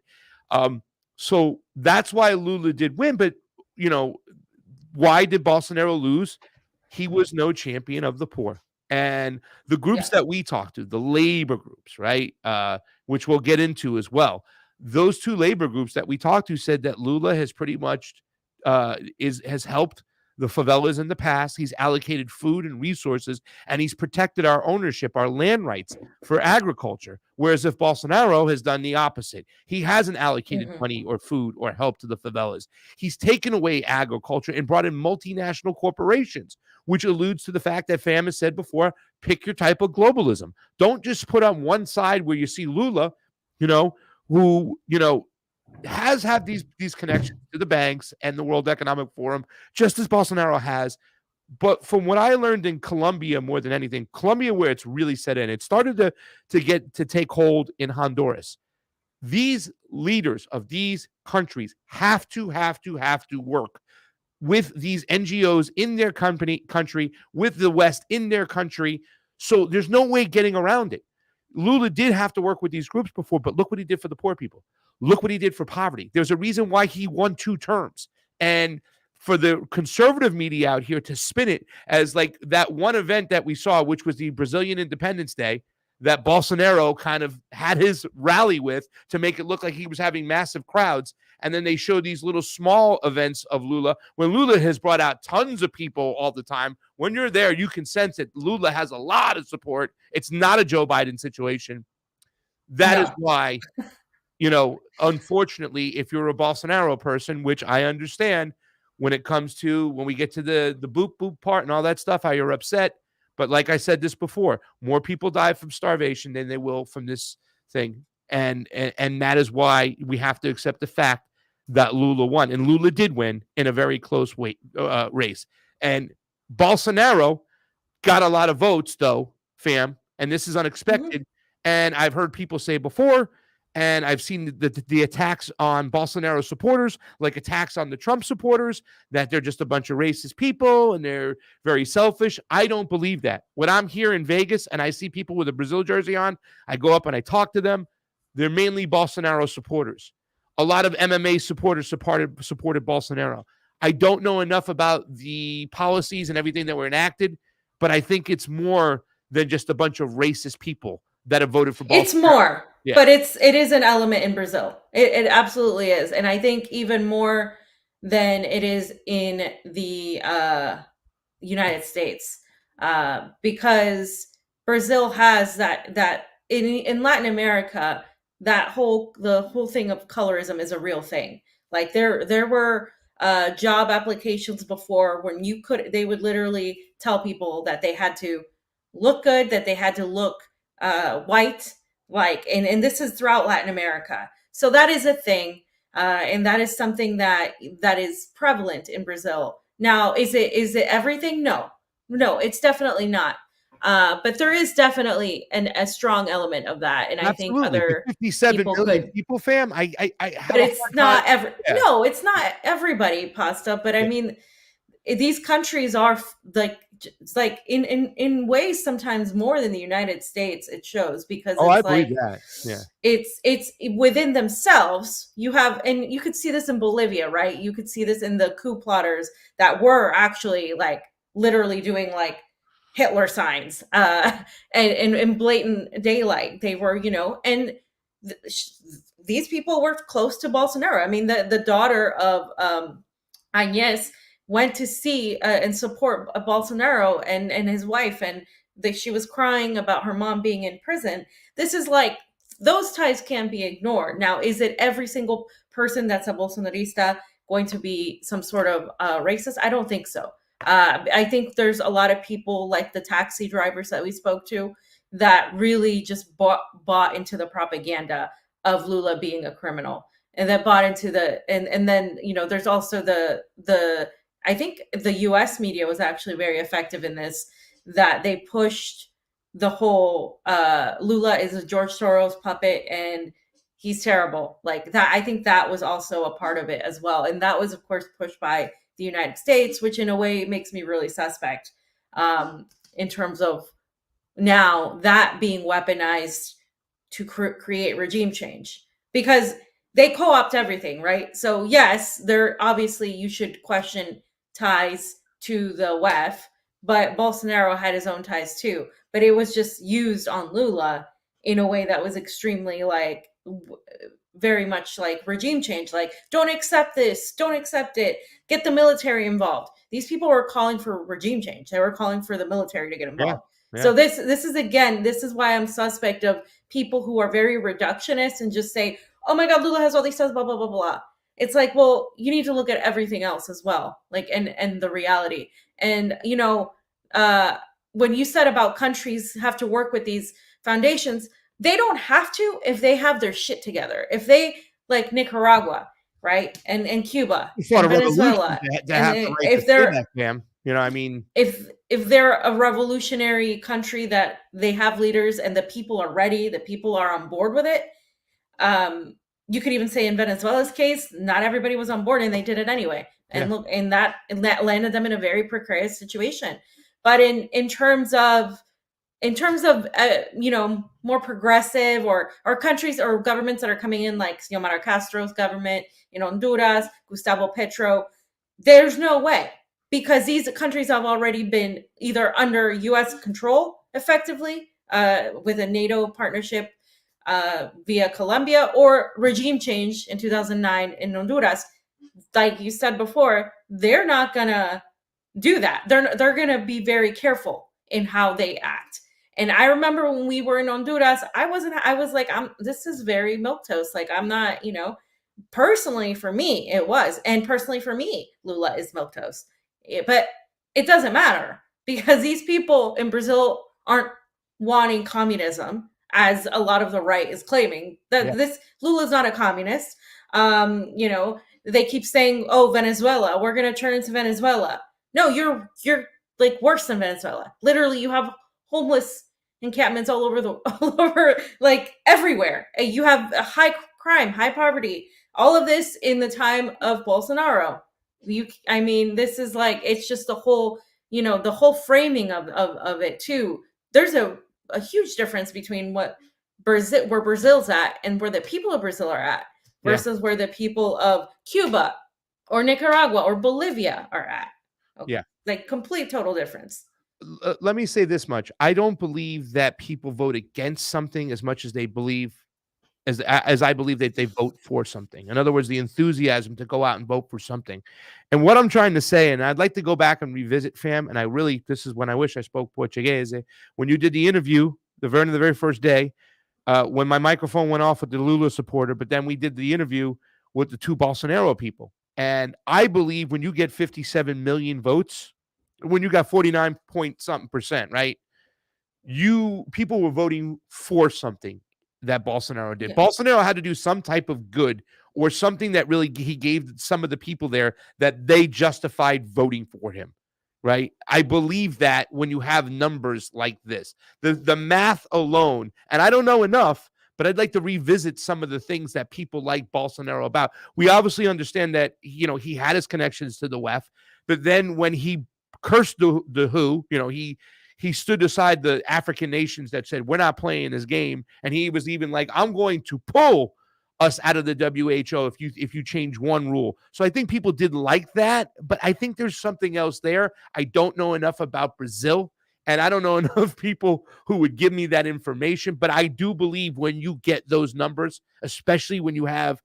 So that's why Lula did win. But, why did Bolsonaro lose? He was no champion of the poor. And the groups that we talked to, the labor groups, right, which we'll get into as well, those 2 labor groups that we talked to said that Lula has pretty much has helped the favelas in the past. He's allocated food and resources, and he's protected our ownership, our land rights for agriculture. Whereas if Bolsonaro has done the opposite, he hasn't allocated money or food or help to the favelas. He's taken away agriculture and brought in multinational corporations, which alludes to the fact that Pham has said before, pick your type of globalism. Don't just put on one side where you see Lula, who, has had these connections to the banks and the World Economic Forum, just as Bolsonaro has. But from what I learned in Colombia, more than anything, Colombia, where it's really set in, it started to take hold in Honduras. These leaders of these countries have to work with these NGOs in their country, with the West in their country. So there's no way getting around it. Lula did have to work with these groups before, but look what he did for the poor people. Look what he did for poverty. There's a reason why he won 2 terms. And for the conservative media out here to spin it as like that one event that we saw, which was the Brazilian Independence Day, that Bolsonaro kind of had his rally with to make it look like he was having massive crowds. And then they show these little small events of Lula, when Lula has brought out tons of people all the time. When you're there, you can sense it. Lula has a lot of support. It's not a Joe Biden situation. That is why, unfortunately, if you're a Bolsonaro person, which I understand when we get to the boop part and all that stuff, how you're upset. But like I said this before, more people die from starvation than they will from this thing. And that is why we have to accept the fact that Lula won, and Lula did win in a very close race. And Bolsonaro got a lot of votes, though, fam, and this is unexpected. And I've heard people say before, and I've seen the attacks on Bolsonaro supporters, like attacks on the Trump supporters, that they're just a bunch of racist people and they're very selfish. I don't believe that. When I'm here in Vegas and I see people with a Brazil jersey on, I go up and I talk to them. They're mainly Bolsonaro supporters. A lot of MMA supporters supported Bolsonaro. I don't know enough about the policies and everything that were enacted, but I think it's more than just a bunch of racist people that have voted for Bolsonaro. It's more, Yeah. but it is an element in Brazil. It absolutely is, and I think even more than it is in the United States, because Brazil has that in Latin America, the whole thing of colorism is a real thing. Like there were job applications before when they would literally tell people that they had to look good, that they had to look white, and this is throughout Latin America. So that is a thing, and that is something that is prevalent in Brazil. Now, is it everything? No, it's definitely not. But there is definitely a strong element of that, and Absolutely. I think other 57 people million people, fam. I but it's not Yeah. No, it's not everybody, Pasta. But I mean, these countries are it's like in ways sometimes more than the United States. It shows because I it's believe like that. Yeah. it's within themselves. You have, and you could see this in Bolivia, right? You could see this in the coup plotters that were actually like literally doing like Hitler signs, and in blatant daylight. They were, and these people were close to Bolsonaro. I mean, the daughter of Agnes went to see and support Bolsonaro and his wife, and she was crying about her mom being in prison. This is like, those ties can't be ignored. Now, is it every single person that's a Bolsonarista going to be some sort of racist? I don't think so. I think there's a lot of people like the taxi drivers that we spoke to that really just bought into the propaganda of Lula being a criminal, and that bought into and then there's also the I think the US media was actually very effective in this, that they pushed the whole Lula is a George Soros puppet and he's terrible, like that. I think that was also a part of it as well, and that was of course pushed by the United States, which in a way makes me really suspect in terms of now that being weaponized to create regime change, because they co-opt everything, right? So yes, they're obviously, you should question ties to the WEF, but Bolsonaro had his own ties too, but it was just used on Lula in a way that was extremely like very much like regime change, like don't accept this, don't accept it, get the military involved. These people were calling for regime change. They were calling for the military to get involved. Yeah. So this is why I'm suspect of people who are very reductionist and just say, oh my God, Lula has all these stuff, blah, blah, blah, blah. It's like, well, you need to look at everything else as well, like, and the reality. And, when you said about countries have to work with these foundations, they don't have to if they have their shit together. If they, like Nicaragua, right, and Cuba, and Venezuela, if they're, I mean, if they're a revolutionary country that they have leaders and the people are ready, the people are on board with it. You could even say in Venezuela's case, not everybody was on board and they did it anyway. And look, and that landed them in a very precarious situation. But in terms of more progressive or countries or governments that are coming in, like Xiomara Castro's government in Honduras, Gustavo Petro, there's no way, because these countries have already been either under U.S. control effectively with a NATO partnership via Colombia, or regime change in 2009 in Honduras. Like you said before, they're not gonna do that. They're gonna be very careful in how they act. And I remember when we were in Honduras, I was like, this is very milquetoast. Like, I'm not, personally for me, it was. And personally for me, Lula is milquetoast. But it doesn't matter, because these people in Brazil aren't wanting communism, as a lot of the right is claiming. This Lula's not a communist. they keep saying, "Oh, Venezuela, we're going to turn into Venezuela." No, you're like worse than Venezuela. Literally, you have homeless encampments all over like everywhere. You have a high crime, high poverty. All of this in the time of Bolsonaro. I mean, this is like, it's just the whole, the whole framing of it too. There's a huge difference between where Brazil's at and where the people of Brazil are at versus where the people of Cuba or Nicaragua or Bolivia are at. Okay. Yeah. Like complete total difference. Let me say this much. I don't believe that people vote against something as much as they believe, as I believe that they vote for something. In other words, the enthusiasm to go out and vote for something. And what I'm trying to say, and I'd like to go back and revisit, fam, and this is when I wish I spoke Portuguese. When you did the interview, the very first day, when my microphone went off with the Lula supporter, but then we did the interview with the two Bolsonaro people. And I believe when you get 57 million votes, when you got 49 point something percent, right? People were voting for something that Bolsonaro did. Yeah. Bolsonaro had to do some type of good or something that really he gave some of the people there that they justified voting for him, right? I believe that when you have numbers like this, the math alone, and I don't know enough, but I'd like to revisit some of the things that people like Bolsonaro about. We obviously understand that, he had his connections to the left, but then when he cursed the WHO, he stood aside the African nations that said, we're not playing this game. And he was even like, I'm going to pull us out of the WHO if you change one rule. So I think people did like that, but I think there's something else there. I don't know enough about Brazil, and I don't know enough people who would give me that information, but I do believe when you get those numbers, especially when you have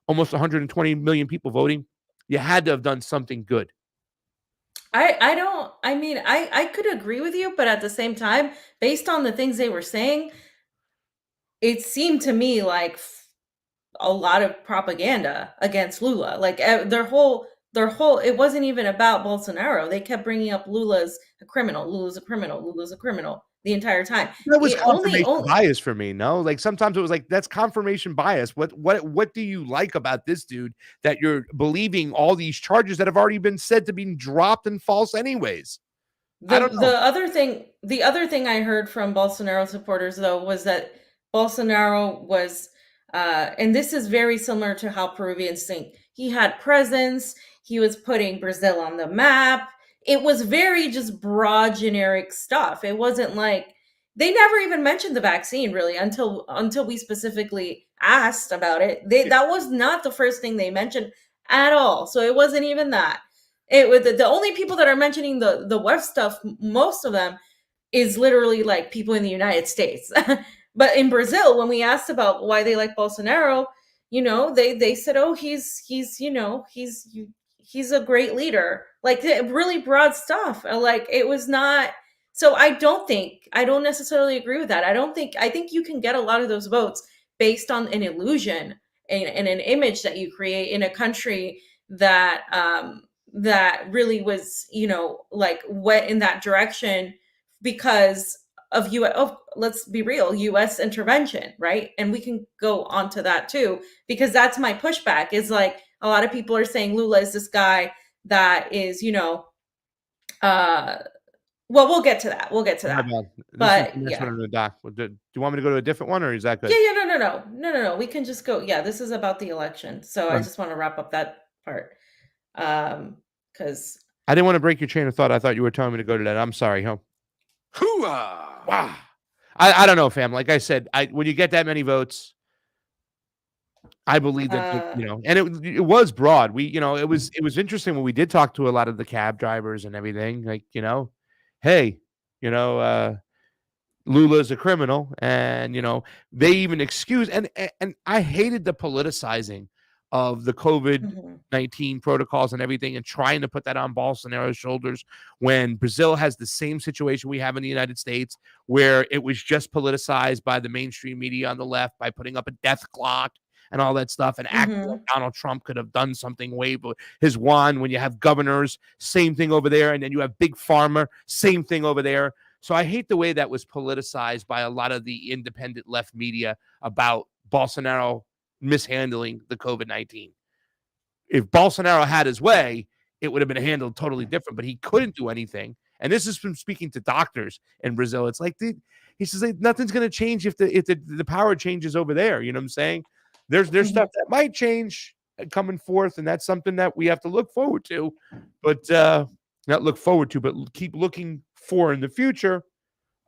almost 120 million people voting, you had to have done something good. I could agree with you, but at the same time, based on the things they were saying, it seemed to me like a lot of propaganda against Lula. Like their whole, it wasn't even about Bolsonaro. They kept bringing up Lula's a criminal, Lula's a criminal, Lula's a criminal the entire time. That was confirmation bias for me. No, like sometimes it was like, that's confirmation bias. What do you like about this dude that you're believing all these charges that have already been said to be dropped and false anyways? I don't know. The other thing I heard from Bolsonaro supporters though was that Bolsonaro was, and this is very similar to how Peruvians think. He had presence. He was putting Brazil on the map. It was very just broad, generic stuff. It wasn't like, they never even mentioned the vaccine really until we specifically asked about it. That was not the first thing they mentioned at all. So it wasn't even that. It was the only people that are mentioning the West stuff, most of them, is literally like people in the United States. But in Brazil, when we asked about why they like Bolsonaro, they said, oh, he's a great leader. Like really broad stuff. Like it was not. So I don't necessarily agree with that. I think you can get a lot of those votes based on an illusion and an image that you create in a country that that really was, like went in that direction because of let's be real, U.S. intervention, right? And we can go on to that too, because that's my pushback is like, a lot of people are saying Lula is this guy that is, well, we'll get to that. But yeah. On the doc. Do you want me to go to a different one, or is that good? Yeah, no. We can just go. Yeah, this is about the election. So right. I just want to wrap up that part. Because I didn't want to break your chain of thought. I thought you were telling me to go to that. I'm sorry, huh? Hooah! Wow. I don't know, fam. Like I said, when you get that many votes, I believe that and it was broad. It was interesting when we did talk to a lot of the cab drivers and everything. Like, hey, Lula's a criminal, and they even excuse and I hated the politicizing of the COVID-19 protocols and everything, and trying to put that on Bolsonaro's shoulders when Brazil has the same situation we have in the United States, where it was just politicized by the mainstream media on the left by putting up a death clock and all that stuff, and acting like Donald Trump could have done something way, but his wand. When you have governors, same thing over there, and then you have Big Pharma, same thing over there. So I hate the way that was politicized by a lot of the independent left media about Bolsonaro mishandling the COVID-19. if Bolsonaro had his way, it would have been handled totally different, but he couldn't do anything. And this is from speaking to doctors in Brazil. It's like, he says like, nothing's going to change if the power changes over there. You know what I'm saying? There's stuff that might change coming forth, and that's something that we have to look forward to, but not look forward to, but keep looking for in the future.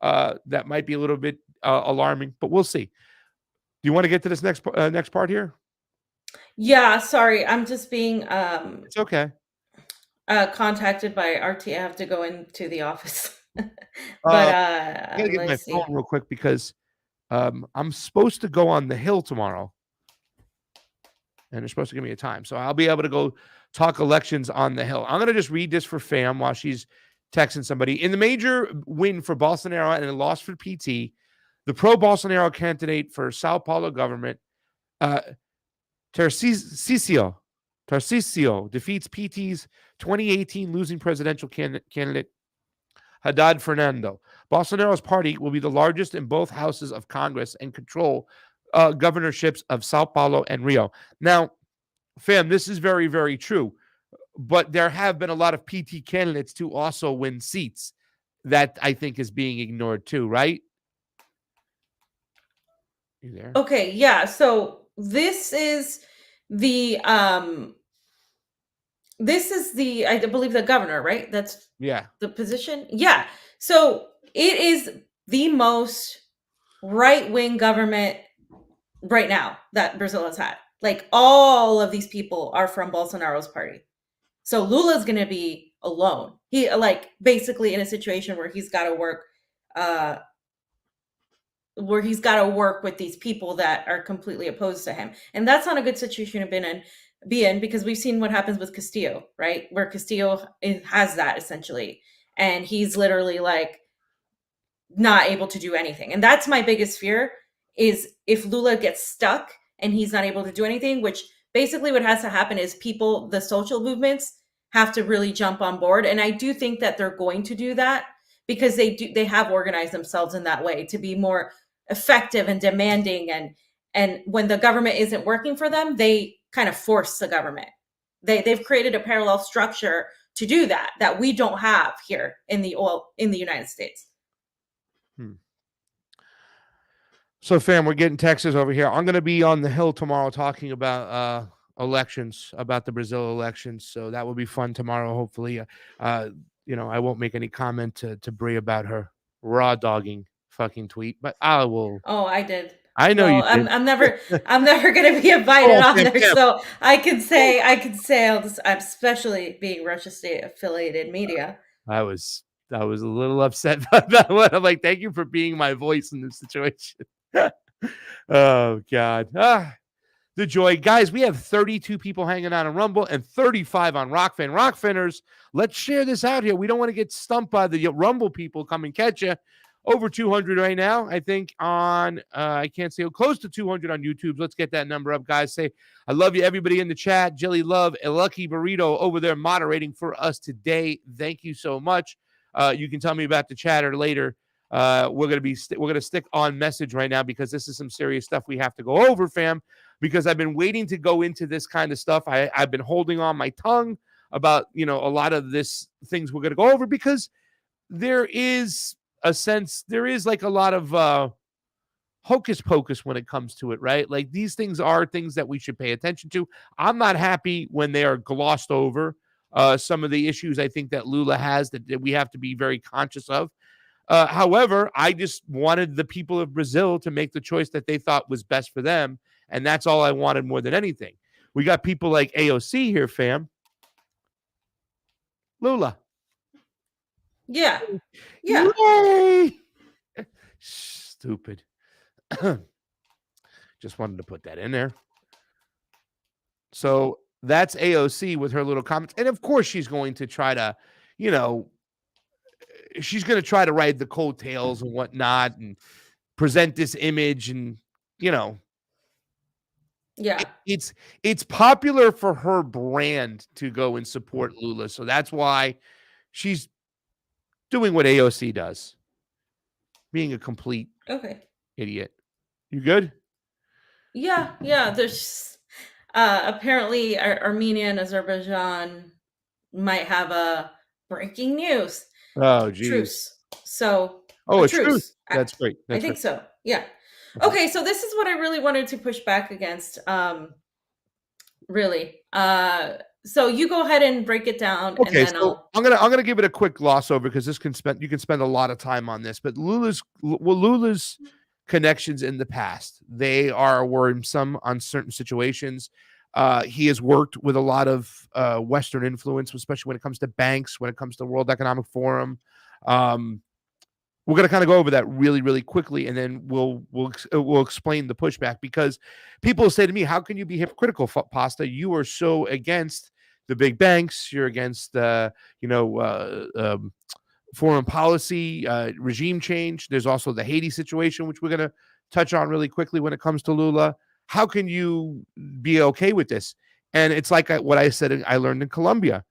That might be a little bit alarming, but we'll see. Do you want to get to this next part here? Yeah, sorry, I'm just being It's okay. contacted by RT. I have to go into the office. I gotta get my let's see. phone real quick because I'm supposed to go on the Hill tomorrow, and they're supposed to give me a time, so I'll be able to go talk elections on the Hill. I'm gonna just read this for fam while she's texting somebody. In the major win for Bolsonaro and a loss for PT, the pro-Bolsonaro candidate for Sao Paulo government, Tarcísio defeats PT's 2018 losing presidential candidate Haddad Fernando. Bolsonaro's party will be the largest in both houses of Congress and control governorships of Sao Paulo and Rio. Now, fam, this is very, very true. But there have been a lot of PT candidates to also win seats. That I think is being ignored too, right? You there? Okay, yeah. So this is the I believe the governor, right? That's Yeah. the position. Yeah. So it is the most right-wing government right now that Brazil has had. Like all of these people are from Bolsonaro's party. So Lula's going to be alone. He like basically in a situation where he's got to work with these people that are completely opposed to him. And that's not a good situation to be in because we've seen what happens with Castillo, right? Where Castillo has that essentially. And he's literally like not able to do anything. And that's my biggest fear is if Lula gets stuck and he's not able to do anything, which basically what has to happen is the social movements have to really jump on board. And I do think that they're going to do that because they have organized themselves in that way to be more effective and demanding. And when the government isn't working for them, they kind of force the government. They've created a parallel structure to do that we don't have here in the United States. So, fam, we're getting texts over here. I'm going to be on the Hill tomorrow talking about elections, about the Brazil elections. So that will be fun tomorrow. Hopefully, I won't make any comment to Brie about her raw dogging fucking tweet, but I will. Oh, I did. I know you did. I'm never going to be invited on there, so I can say I'm especially being Russia State affiliated media. I was a little upset about that one. I'm like, thank you for being my voice in this situation. Oh God. The joy. Guys, we have 32 people hanging out on Rumble and 35 on Rockfin. Rockfinners, let's share this out here. We don't want to get stumped by the Rumble people. Come and catch you. Over 200 right now, I think, on, I can't say, close to 200 on YouTube. Let's get that number up, guys. Say, I love you, everybody in the chat. Jelly Love, a Lucky Burrito over there moderating for us today. Thank you so much. You can tell me about the chatter later. We're gonna stick on message right now because this is some serious stuff we have to go over, fam. Because I've been waiting to go into this kind of stuff. I've been holding on my tongue about a lot of this things we're gonna go over because there is like a lot of hocus pocus when it comes to it, right? Like these things are things that we should pay attention to. I'm not happy when they are glossed over. Some of the issues I think that Lula has that we have to be very conscious of. However, I just wanted the people of Brazil to make the choice that they thought was best for them. And that's all I wanted more than anything. We got people like AOC here, fam. Lula. Yeah. Yeah. Yay! Stupid. Just wanted to put that in there. So that's AOC with her little comments. And of course, she's going to try to, she's going to try to ride the coattails and whatnot and present this image and, Yeah. It's popular for her brand to go and support Lula. So that's why she's doing what AOC does. Being a complete idiot. You good? Yeah. There's Apparently Armenia and Azerbaijan might have a breaking news Oh, geez. truce. So Oh, a a truce. truce. That's great. I That's think great. so. Yeah. Okay. Okay, so this is what I really wanted to push back against. Really. So you go ahead and break it down, and Okay, then so I'll. I'm gonna give it a quick gloss over because you can spend a lot of time on this. But Lula's connections in the past, they are worrisome on certain situations. He has worked with a lot of Western influence, especially when it comes to banks, when it comes to World Economic Forum. We're going to kind of go over that really, really quickly, and then we'll explain the pushback, because people say to me, "How can you be hypocritical, Pasta? You are so against the big banks. You're against foreign policy, regime change. There's also the Haiti situation, which we're going to touch on really quickly when it comes to Lula. How can you be okay with this?" And it's like what I said. I learned in Colombia.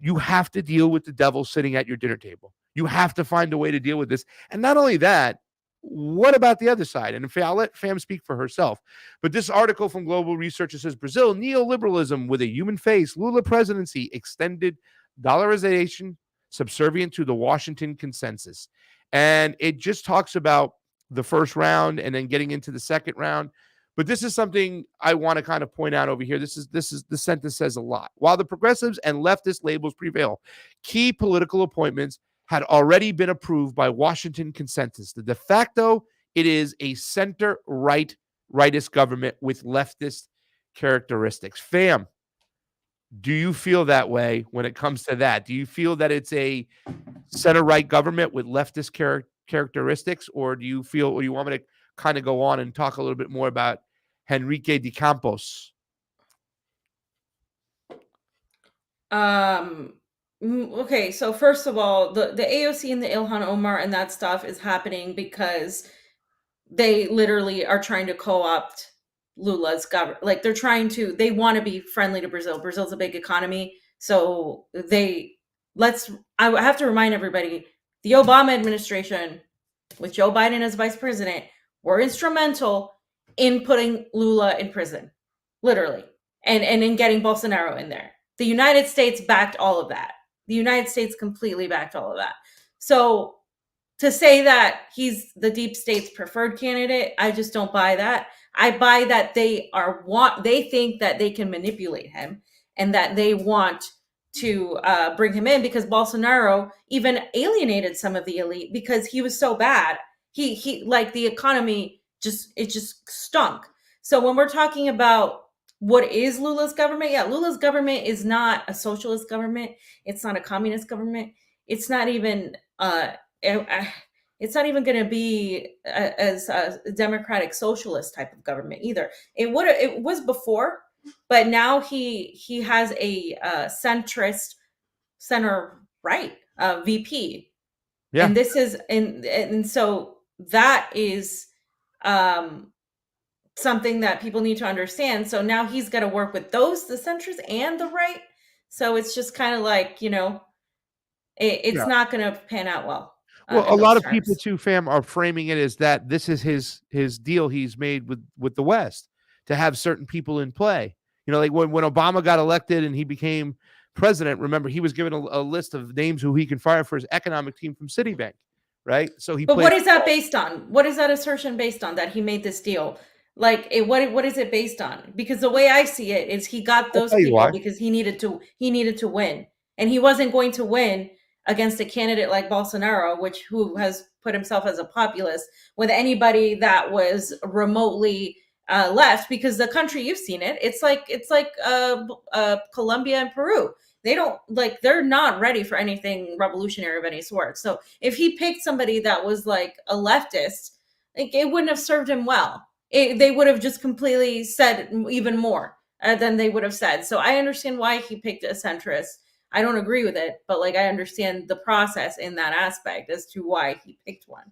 You have to deal with the devil sitting at your dinner table. You have to find a way to deal with this. And not only that, what about the other side? And I'll let Fam speak for herself. But this article from Global Researcher says Brazil, neoliberalism with a human face, Lula presidency, extended dollarization, subservient to the Washington consensus. And it just talks about the first round and then getting into the second round. But this is something I want to kind of point out over here. This is the sentence says a lot. While the progressives and leftist labels prevail, key political appointments had already been approved by Washington consensus. The de facto, it is a center-right rightist government with leftist characteristics. Fam, do you feel that way when it comes to that? Do you feel that it's a center-right government with leftist characteristics, or do you feel, or you want me to kind of go on and talk a little bit more about Henrique de Campos? Okay, so first of all, the AOC and the Ilhan Omar and that stuff is happening because they literally are trying to co-opt Lula's government. Like they want to be friendly to Brazil. Brazil's a big economy. So I have to remind everybody, the Obama administration with Joe Biden as vice president were instrumental in putting Lula in prison, literally, and in getting Bolsonaro in there. The United States backed all of that. The United States completely backed all of that. So to say that he's the deep state's preferred candidate, I just don't buy that. I buy that they think that they can manipulate him and that they want to bring him in, because Bolsonaro even alienated some of the elite because he was so bad. He like the economy just stunk. So when we're talking about what is Lula's government, yeah, Lula's government is not a socialist government. It's not a communist government. It's not even it's not even going to be as a democratic socialist type of government either. It was before, but now he has a centrist center right VP. Yeah. And this is and so that is something that people need to understand. So now he's got to work with the centrists and the right. So it's just kind of like, it's not going to pan out well. Well, a lot of people too, Fam, are framing it as that this is his deal he's made with the West to have certain people in play. Like when Obama got elected and he became president, remember, he was given a list of names who he can fire for his economic team from Citibank, right? So But what is that based on? What is that assertion based on, that he made this deal? Like, what is it based on? Because the way I see it is he got those people because he needed to win, and he wasn't going to win against a candidate like Bolsonaro, who has put himself as a populist, with anybody that was remotely left. Because the country, you've seen it, it's like Colombia and Peru. They're not ready for anything revolutionary of any sort. So if he picked somebody that was like a leftist, it wouldn't have served him well. They would have just completely said even more than they would have said. So I understand why he picked a centrist. I don't agree with it, but I understand the process in that aspect as to why he picked one.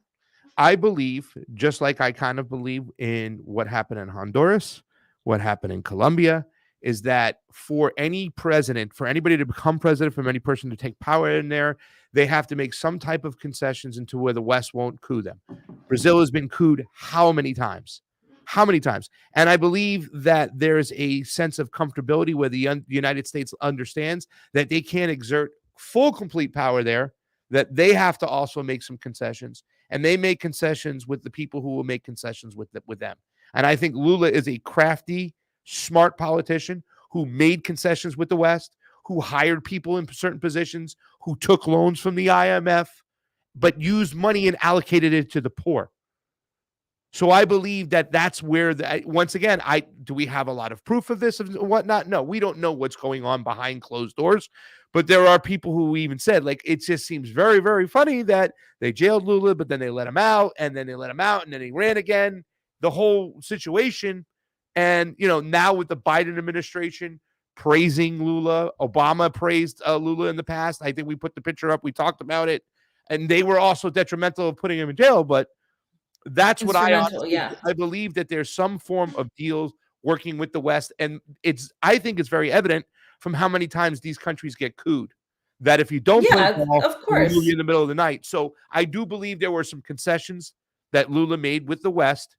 I believe, just like I kind of believe in what happened in Honduras, what happened in Colombia, is that for any president, for anybody to become president, for any person to take power in there, they have to make some type of concessions into where the West won't coup them. Brazil has been couped how many times? How many times? And I believe that there's a sense of comfortability where the United States understands that they can't exert full, complete power there, that they have to also make some concessions. And they make concessions with the people who will make concessions with them. And I think Lula is a crafty, smart politician who made concessions with the West, who hired people in certain positions, who took loans from the IMF, but used money and allocated it to the poor. So I believe that that's where, once again, do we have a lot of proof of this and whatnot? No, we don't know what's going on behind closed doors. But there are people who even said, like, it just seems very, very funny that they jailed Lula, but then they let him out, and then they let him out, and then he ran again. The whole situation. And, now with the Biden administration praising Lula, Obama praised Lula in the past. I think we put the picture up. We talked about it. And they were also detrimental of putting him in jail, but that's what I believe that there's some form of deals working with the West. And I think it's very evident from how many times these countries get cooed that if you don't play ball, of course, we'll move you in the middle of the night. So I do believe there were some concessions that Lula made with the West,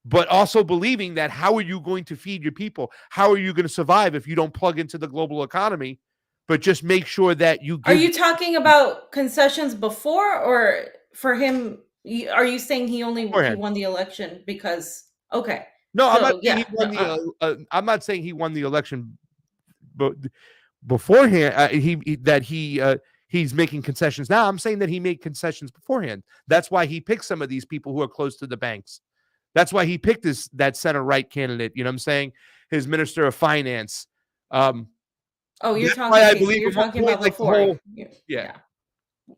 but also believing that how are you going to feed your people? How are you going to survive if you don't plug into the global economy? But just make sure that you Are you talking about concessions before or for him? Are you saying he won the election because okay? No, I'm not saying he won I'm not saying he won the election, but beforehand he's making concessions now. I'm saying that he made concessions beforehand. That's why he picked some of these people who are close to the banks. That's why he picked that center right candidate. You know what I'm saying? His minister of finance. You're talking about like before. Yeah.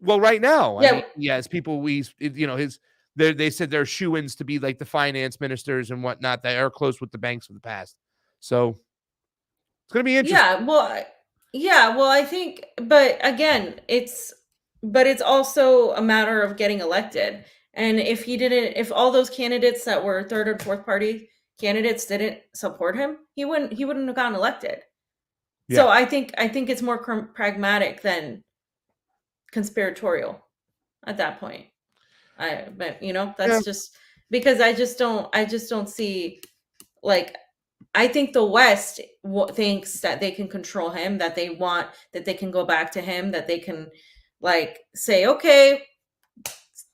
Well, right now, as people they said they're shoo-ins to be like the finance ministers and whatnot that are close with the banks of the past. So it's going to be interesting. Well, I think, but again, it's also a matter of getting elected. And if all those candidates that were third or fourth party candidates didn't support him, he wouldn't have gotten elected. Yeah. So I think it's more pragmatic than conspiratorial at that point. That's just because I just don't see, like, I think the West thinks that they can control him, that they can go back to him, that they can like say, okay,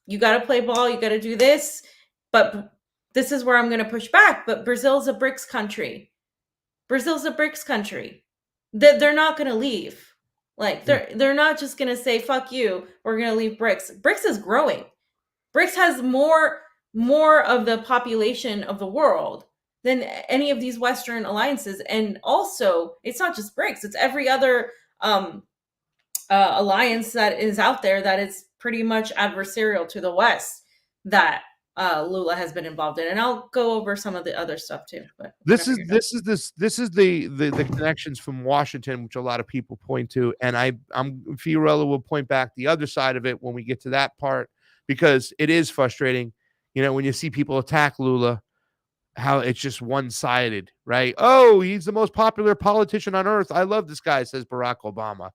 you got to play ball, you got to do this, but this is where I'm going to push back. But Brazil's a Brics country. They're not going to leave. Like they're not just going to say, fuck you, we're going to leave Brics. Brics is growing. Brics has more of the population of the world than any of these Western alliances. And also, it's not just Brics, it's every other alliance that is out there that is pretty much adversarial to the West that Lula has been involved in. And I'll go over some of the other stuff too. But this is the connections from Washington, which a lot of people point to. And Fiorella will point back the other side of it when we get to that part, because it is frustrating, when you see people attack Lula, how it's just one-sided, right? Oh, he's the most popular politician on earth. I love this guy, says Barack Obama.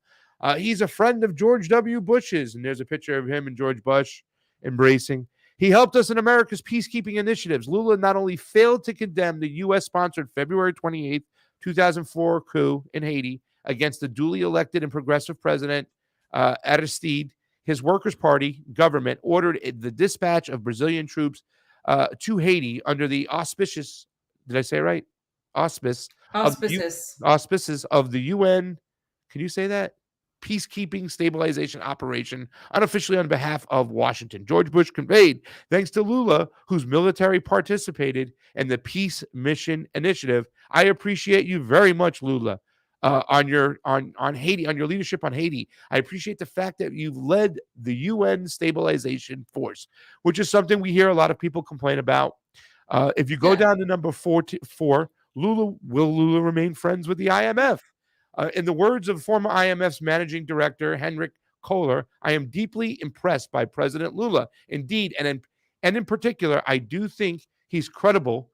He's a friend of George W. Bush's, and there's a picture of him and George Bush embracing. He helped us in America's peacekeeping initiatives. Lula not only failed to condemn the U.S.-sponsored February 28th, 2004 coup in Haiti against the duly elected and progressive president Aristide, his Workers' Party government ordered the dispatch of Brazilian troops to Haiti under the auspices, did I say it right? Auspices of the UN. Can you say that? Peacekeeping stabilization operation, unofficially on behalf of Washington. George Bush conveyed thanks to Lula, whose military participated in the peace mission initiative. I appreciate you very much, Lula, on Haiti, on your leadership on Haiti. I appreciate the fact that you've led the UN stabilization force, which is something we hear a lot of people complain about. If you go down to number 4, will Lula remain friends with the IMF? In the words of former IMF's managing director, Henrik Kohler, I am deeply impressed by President Lula. Indeed, and in particular, I do think he's credible,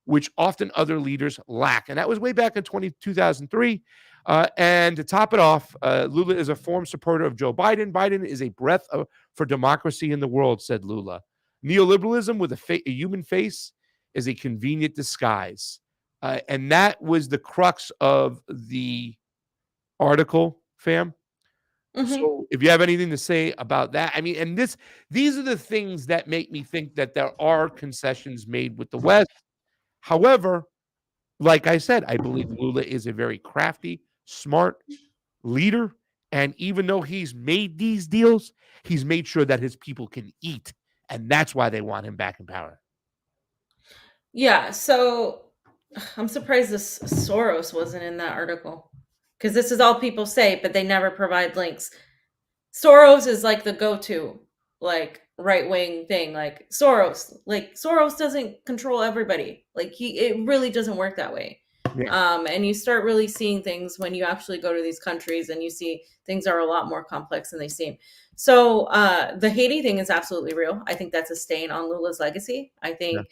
which often other leaders lack. And that was way back in 2003. And to top it off, Lula is a firm supporter of Joe Biden. Biden is a breath for democracy in the world, said Lula. Neoliberalism with a human face is a convenient disguise. And that was the crux of the article, fam. So if you have anything to say about that, I mean, and these are the things that make me think that there are concessions made with the West. However, like I said, I believe Lula is a very crafty, smart leader. And even though he's made these deals, he's made sure that his people can eat. And that's why they want him back in power. Yeah, so I'm surprised this Soros wasn't in that article, because this is all people say, but they never provide links. Soros is like the go-to, like, right-wing thing. Like Soros doesn't control everybody. Like it really doesn't work that way. Yeah. And you start really seeing things when you actually go to these countries and you see things are a lot more complex than they seem. So the Haiti thing is absolutely real. I think that's a stain on Lula's legacy. I think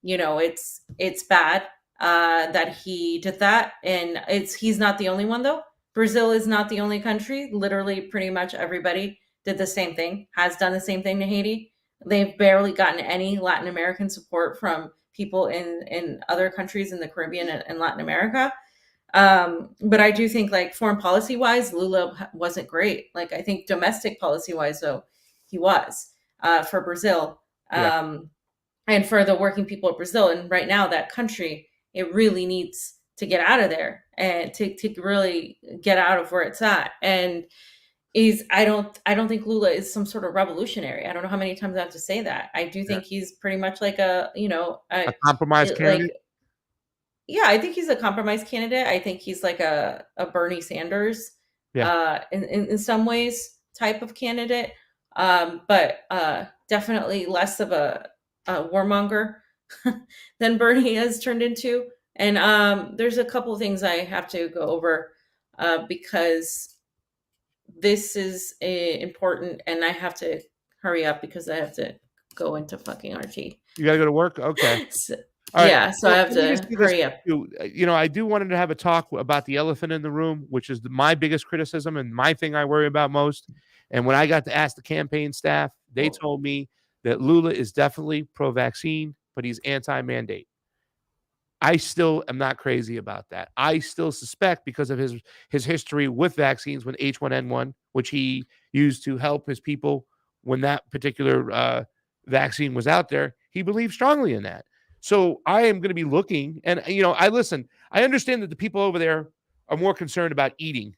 it's bad that he did that, and he's not the only one though. Brazil is not the only country. Literally, pretty much everybody did the same thing, has done the same thing to Haiti. They've barely gotten any Latin American support from people in other countries in the Caribbean and Latin America. But I do think, like, foreign policy wise, Lula wasn't great. Like, I think domestic policy wise, though, he was for Brazil. And for the working people of Brazil. And right now, that country, it really needs to get out of there and to really get out of where it's at. And I don't think Lula is some sort of revolutionary. I don't know how many times I have to say that. I do think he's pretty much like a compromise candidate. I think he's a compromise candidate. I think he's like a Bernie Sanders in some ways type of candidate. But definitely less of a warmonger than Bernie has turned into. And there's a couple of things I have to go over because this is important, and I have to hurry up because I have to go into fucking RT. You got to go to work? Okay. So, All right. Yeah, so I have to hurry up. I do wanted to have a talk about the elephant in the room, which is my biggest criticism and my thing I worry about most. And when I got to ask the campaign staff, they told me that Lula is definitely pro-vaccine, but he's anti-mandate. I still am not crazy about that. I still suspect, because of his history with vaccines, when H1N1, which he used to help his people when that particular vaccine was out there, he believed strongly in that. So I am going to be looking, and I understand that the people over there are more concerned about eating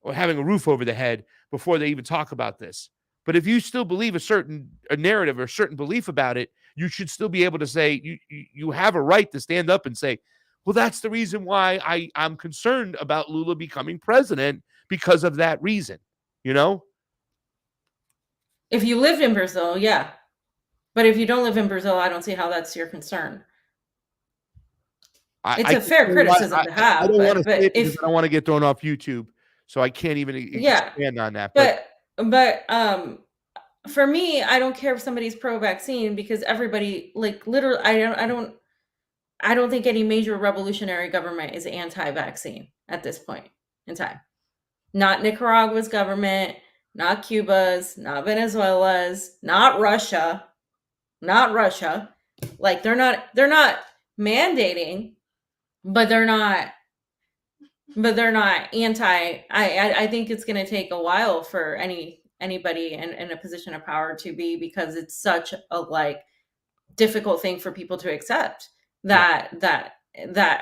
or having a roof over the head before they even talk about this. But if you still believe a narrative or a certain belief about it, you should still be able to say you have a right to stand up and say, well, that's the reason why I'm concerned about Lula becoming president, because of that reason, If you lived in Brazil, yeah. But if you don't live in Brazil, I don't see how that's your concern. It's a fair criticism to have. I don't want to say it because I don't want to get thrown off YouTube, so I can't even expand on that. But for me, I don't care if somebody's pro-vaccine, because everybody, like, literally, I don't think any major revolutionary government is anti-vaccine at this point in time. Not Nicaragua's government, not Cuba's, not Venezuela's, not Russia. Like, they're not mandating, but they're not anti. I think it's going to take a while for anybody in a position of power to be, because it's such a difficult thing for people to accept that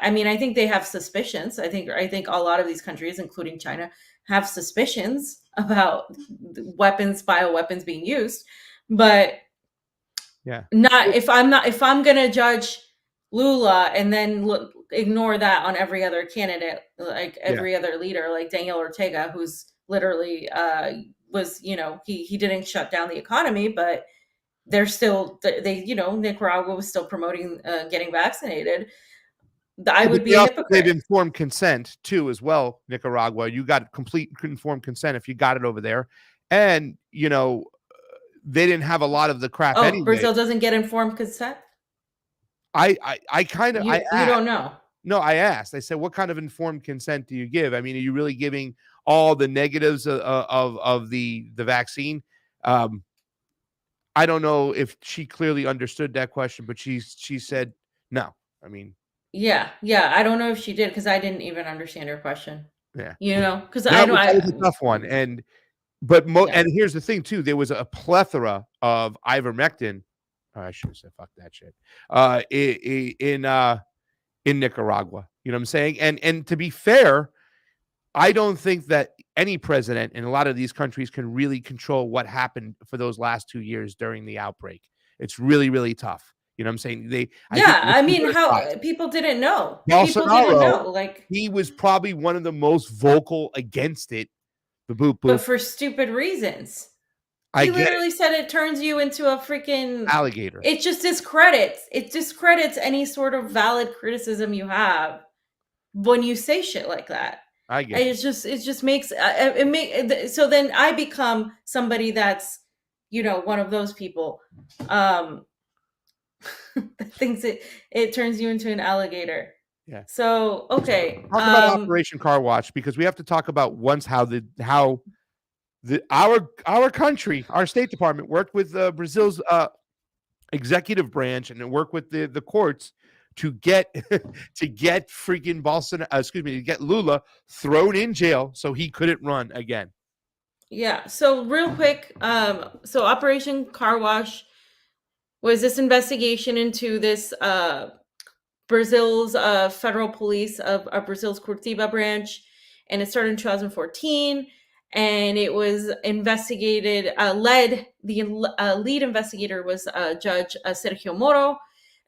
I mean, I think they have suspicions. I think a lot of these countries, including China, have suspicions about bioweapons being used, but if I'm going to judge Lula and then ignore that on every other candidate, like every other leader, like Daniel Ortega, who's literally was, he didn't shut down the economy, but they're still, Nicaragua was still promoting getting vaccinated. I would be a hypocrite. They've informed consent too, as well. Nicaragua, you got complete informed consent if you got it over there, and they didn't have a lot of the crap. Anyway. Brazil doesn't get informed consent. I don't know. No, I asked. I said, what kind of informed consent do you give? I mean, are you really giving all the negatives of the vaccine? I don't know if she clearly understood that question, but she said no. I mean, Yeah. I don't know if she did because I didn't even understand her question. yeah, Because that was a tough one. But Yeah. and here's the thing too, there was a plethora of ivermectin. Oh, I should have said fuck that shit. In Nicaragua, you know what I'm saying? And to be fair, I don't think that any president in a lot of these countries can really control what happened for those last 2 years during the outbreak. It's really, really tough. You know what I'm saying? I think I mean, both how sides. people didn't know. People didn't Bolsonaro, know. Like, he was probably one of the most vocal against it. The boop but boop. for stupid reasons. I He get it. literally said it turns you into a freaking Alligator. It just discredits. It discredits any sort of valid criticism you have when you say shit like that. I get And it. it just makes so then I become somebody that's one of those people that thinks it turns you into an alligator. Yeah. So okay. Talk about Operation Car Wash, because we have to talk about our country, our State Department worked with Brazil's executive branch and worked with the courts to get freaking Bolsonaro, to get Lula thrown in jail so he couldn't run again. Yeah. So real quick, so Operation Car Wash was this investigation into this Brazil's federal police of Brazil's Curitiba branch, and it started in 2014. And it was investigated, the lead investigator was Judge Sergio Moro.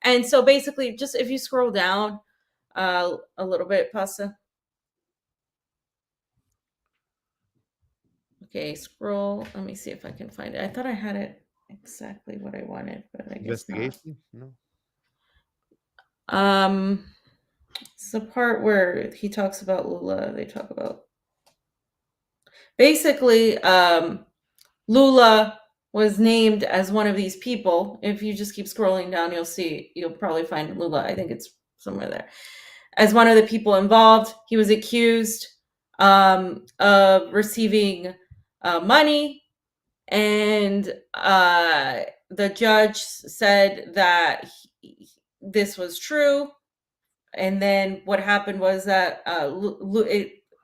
And so basically, just if you scroll down a little bit, Pasta. Okay, scroll. Let me see if I can find it. I thought I had it exactly what I wanted, but I guess not. Investigation? No. It's the part where he talks about Lula. They talk about basically Lula was named as one of these people. If you just keep scrolling down, you'll probably find Lula. I think it's somewhere there. As one of the people involved, he was accused of receiving money, and the judge said that this was true. And then what happened was that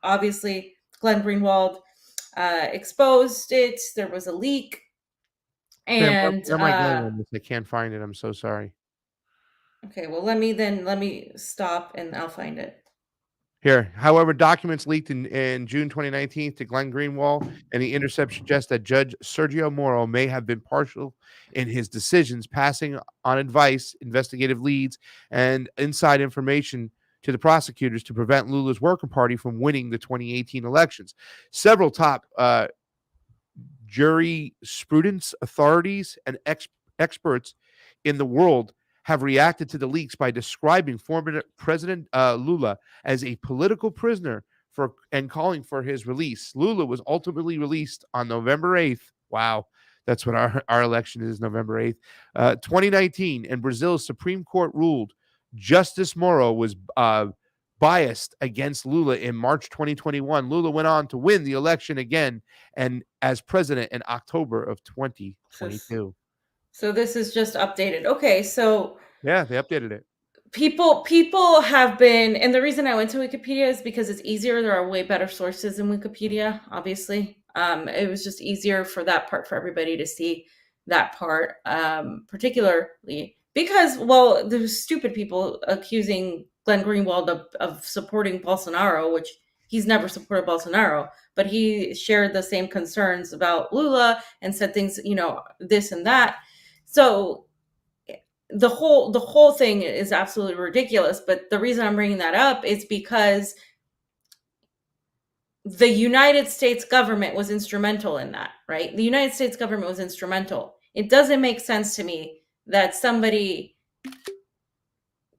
obviously Glenn Greenwald exposed it. There was a leak, and where am I going on this? I can't find it. I'm so sorry. Okay, well let me stop and I'll find it. Here, however, documents leaked in June 2019 to Glenn Greenwald and the Intercept suggest that Judge Sergio Moro may have been partial in his decisions, passing on advice, investigative leads, and inside information to the prosecutors to prevent Lula's Worker Party from winning the 2018 elections. Several top jurisprudence authorities and experts in the world have reacted to the leaks by describing former President Lula as a political prisoner and calling for his release. Lula was ultimately released on November 8th. Wow, that's what our election is, November 8th, 2019. And Brazil's Supreme Court ruled Justice Moro was biased against Lula in March 2021. Lula went on to win the election again and as president in October of 2022. So this is just updated. Okay, so yeah, they updated it. People have been, and the reason I went to Wikipedia is because it's easier. There are way better sources in Wikipedia, obviously. It was just easier for that part for everybody to see that part, particularly because, well, there's stupid people accusing Glenn Greenwald of supporting Bolsonaro, which he's never supported Bolsonaro, but he shared the same concerns about Lula and said things, this and that. So the whole thing is absolutely ridiculous. But the reason I'm bringing that up is because the United States government was instrumental in that, right? The United States government was instrumental. It doesn't make sense to me that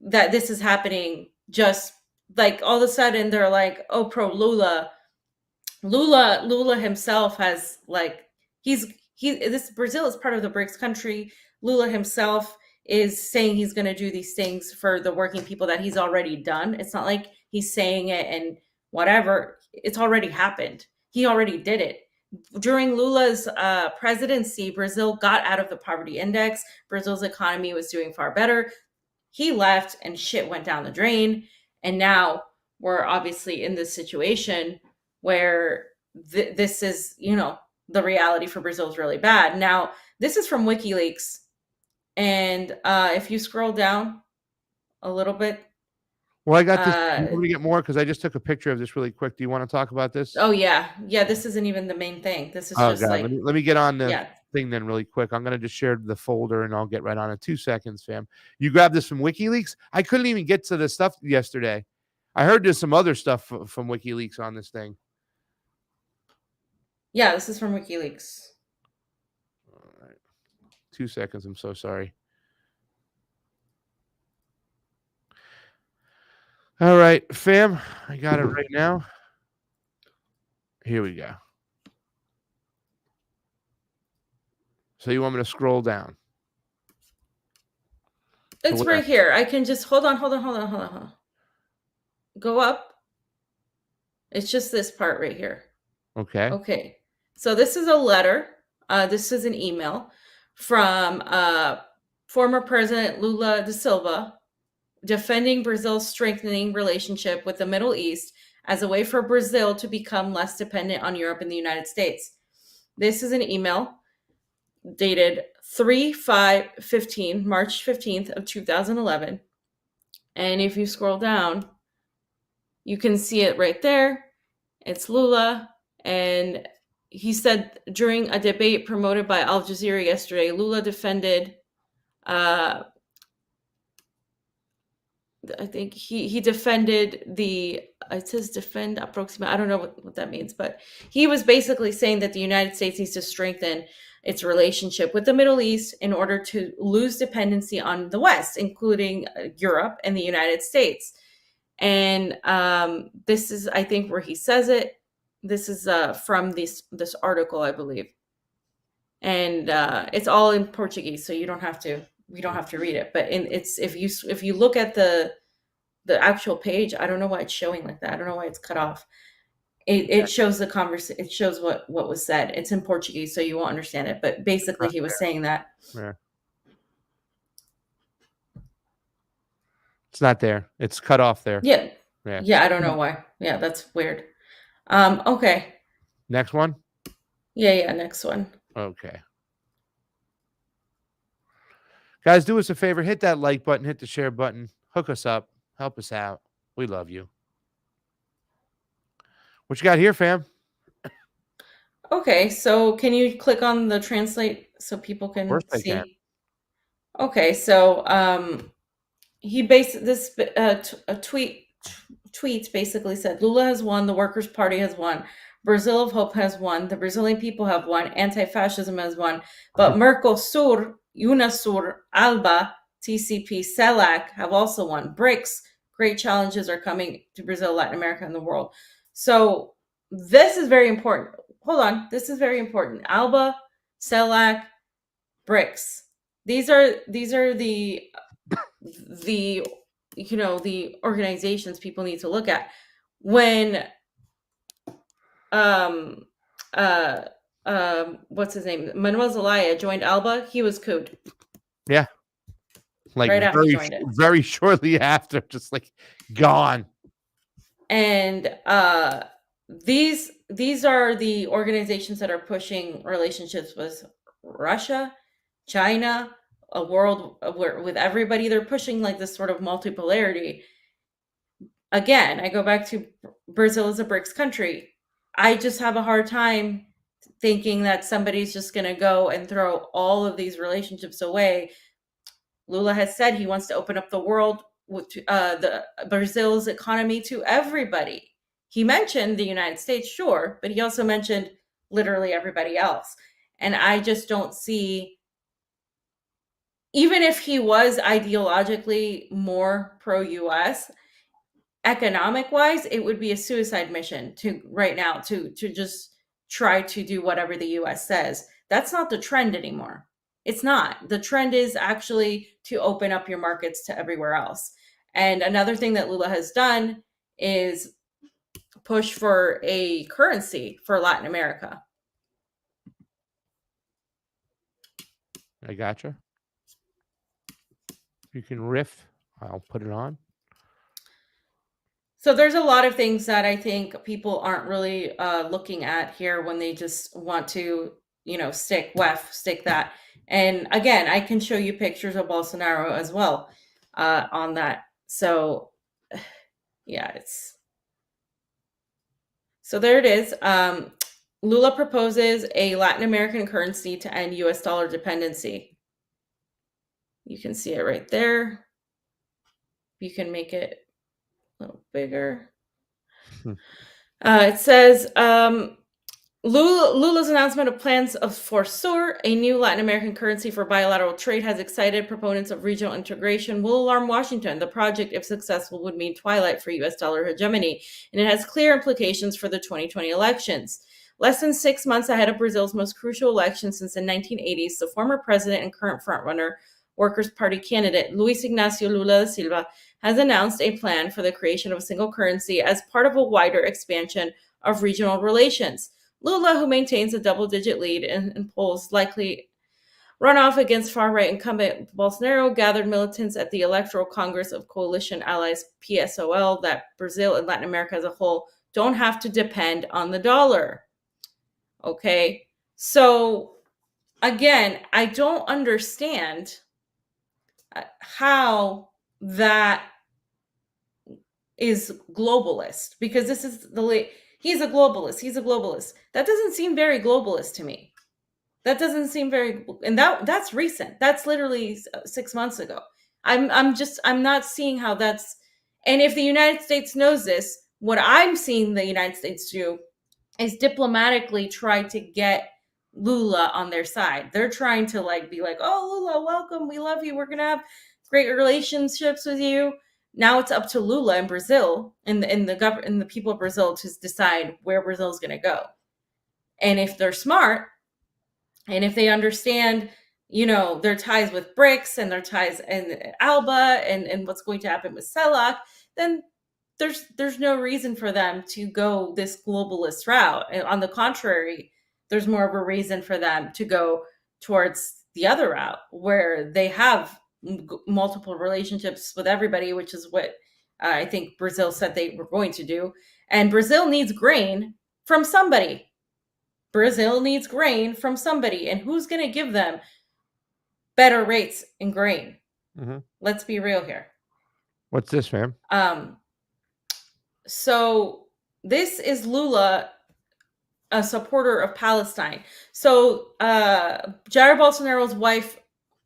that this is happening just like all of a sudden they're like, oh, pro Lula. Lula himself has this Brazil is part of the Brics country. Lula himself is saying he's going to do these things for the working people that he's already done. It's not like he's saying it and whatever. It's already happened. He already did it. during Lula's presidency, Brazil got out of the poverty index. Brazil's economy was doing far better. He left and shit went down the drain. And now we're obviously in this situation where this is, the reality for Brazil is really bad. Now, this is from WikiLeaks. And if you scroll down a little bit. Well, I got this. You want me to get more? Because I just took a picture of this really quick. Do you want to talk about this? Oh, yeah. Yeah, this isn't even the main thing. This is just God. like... Let me get on the Yeah. thing then really quick. I'm going to just share the folder and I'll get right on it. 2 seconds, fam. You grabbed this from WikiLeaks? I couldn't even get to the stuff yesterday. I heard there's some other stuff from WikiLeaks on this thing. Yeah, this is from WikiLeaks. All right. 2 seconds. I'm so sorry. All right, fam. I got it right now. Here we go. So you want me to scroll down? It's where? right here. I can just hold on. Go up. It's just this part right here. Okay. Okay. So this is a letter. This is an email from former President Lula da Silva defending Brazil's strengthening relationship with the Middle East as a way for Brazil to become less dependent on Europe and the United States. This is an email dated 3/5/15, March 15th of 2011. And if you scroll down, you can see it right there. It's Lula. And he said during a debate promoted by Al Jazeera yesterday, Lula defended, I think he defended it says defend approximate. I don't know what that means, but he was basically saying that the United States needs to strengthen its relationship with the Middle East in order to lose dependency on the West, including Europe and the United States. And this is, I think, where he says it. This is from this article, I believe. And it's all in Portuguese, so we don't have to read it. But if you look at the actual page, I don't know why it's showing like that. I don't know why it's cut off. It shows the conversation. It shows what was said. It's in Portuguese, so you won't understand it. But basically, he was saying that. Yeah. It's not there. It's cut off there. Yeah. Yeah. Yeah, I don't know why. Yeah, that's weird. Okay. Next one? Yeah, next one. Okay. Guys, do us a favor. Hit that like button. Hit the share button. Hook us up. Help us out. We love you. What you got here, fam? Okay, so can you click on the translate so people can Of course I see? can. Okay, so he based this tweet basically said Lula has won, the Workers' Party has won, Brazil of Hope has won, the Brazilian people have won, anti-fascism has won, but Mercosur, UNASUR, ALBA, TCP, CELAC have also won. Brics, great challenges are coming to Brazil, Latin America, and the world. So this is very important. Hold on, this is very important. ALBA, CELAC, Brics. These are the the organizations people need to look at when what's his name? Manuel Zelaya joined ALBA. He was couped. Yeah. Like right after he joined it. Very shortly after, just like gone. And these are the organizations that are pushing relationships with Russia, China, a world with everybody. They're pushing like this sort of multipolarity. Again, I go back to Brazil as a BRICS country. I just have a hard time thinking that somebody's just going to go and throw all of these relationships away. Lula has said he wants to open up the world with the Brazil's economy to everybody. He mentioned the United States, sure, but he also mentioned literally everybody else. And I just don't see, even if he was ideologically more pro-US, economic-wise, it would be a suicide mission to right now to just try to do whatever the US says. That's not the trend anymore. It's not. The trend is actually to open up your markets to everywhere else. And another thing that Lula has done is push for a currency for Latin America. I gotcha. You can riff. I'll put it on. So there's a lot of things that I think people aren't really looking at here when they just want to, stick that. And again, I can show you pictures of Bolsonaro as well on that. So yeah, so there it is. Lula proposes a Latin American currency to end US dollar dependency. You can see it right there. You can make it a little bigger. It says Lula's announcement of plans for SUR, a new Latin American currency for bilateral trade, has excited proponents of regional integration, will alarm Washington. The project, if successful, would mean twilight for U.S. dollar hegemony, and it has clear implications for the 2020 elections. Less than 6 months ahead of Brazil's most crucial election since the 1980s, the former president and current frontrunner Workers' Party candidate Luis Ignacio Lula da Silva has announced a plan for the creation of a single currency as part of a wider expansion of regional relations. Lula, who maintains a double-digit lead in polls, likely runoff against far-right incumbent Bolsonaro, gathered militants at the Electoral Congress of Coalition Allies PSOL that Brazil and Latin America as a whole don't have to depend on the dollar. Okay, so again, I don't understand how that is globalist, because this is he's a globalist. That doesn't seem very globalist to me. That doesn't seem very, and that's recent. That's literally 6 months ago. I'm not seeing how that's, and if the United States knows this, what I'm seeing the United States do is diplomatically try to get Lula on their side. They're trying to be like, oh, Lula, welcome. We love you. We're going to have great relationships with you. Now it's up to Lula and Brazil and the people of Brazil to decide where Brazil is going to go. And if they're smart and if they understand, their ties with Brics and their ties and Alba and what's going to happen with CELAC, then there's no reason for them to go this globalist route. And on the contrary, there's more of a reason for them to go towards the other route where they have multiple relationships with everybody, which is what I think Brazil said they were going to do. And Brazil needs grain from somebody. And who's going to give them better rates in grain? Mm-hmm. Let's be real here. What's this, fam? So this is Lula, a supporter of Palestine. So Jair Bolsonaro's wife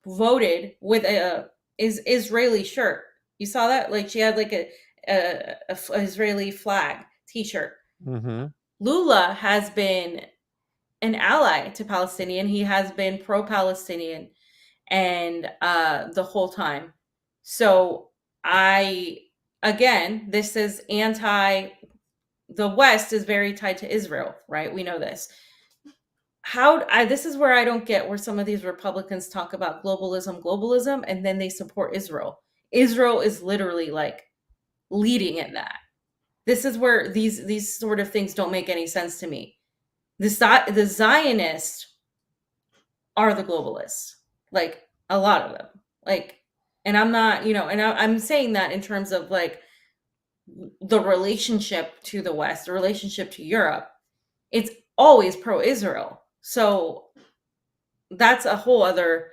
voted with a Israeli shirt. You saw that? She had a Israeli flag T-shirt. Mm-hmm. Lula has been an ally to Palestinian. He has been pro-Palestinian and the whole time. So this is the West is very tied to Israel, right? We know this. This is where I don't get where some of these Republicans talk about globalism, and then they support Israel. Israel is literally leading in that. This is where these sort of things don't make any sense to me. The Zionists are the globalists, a lot of them. And I'm not, and I'm saying that in terms of the relationship to the West, the relationship to Europe. It's always pro-Israel. So that's a whole other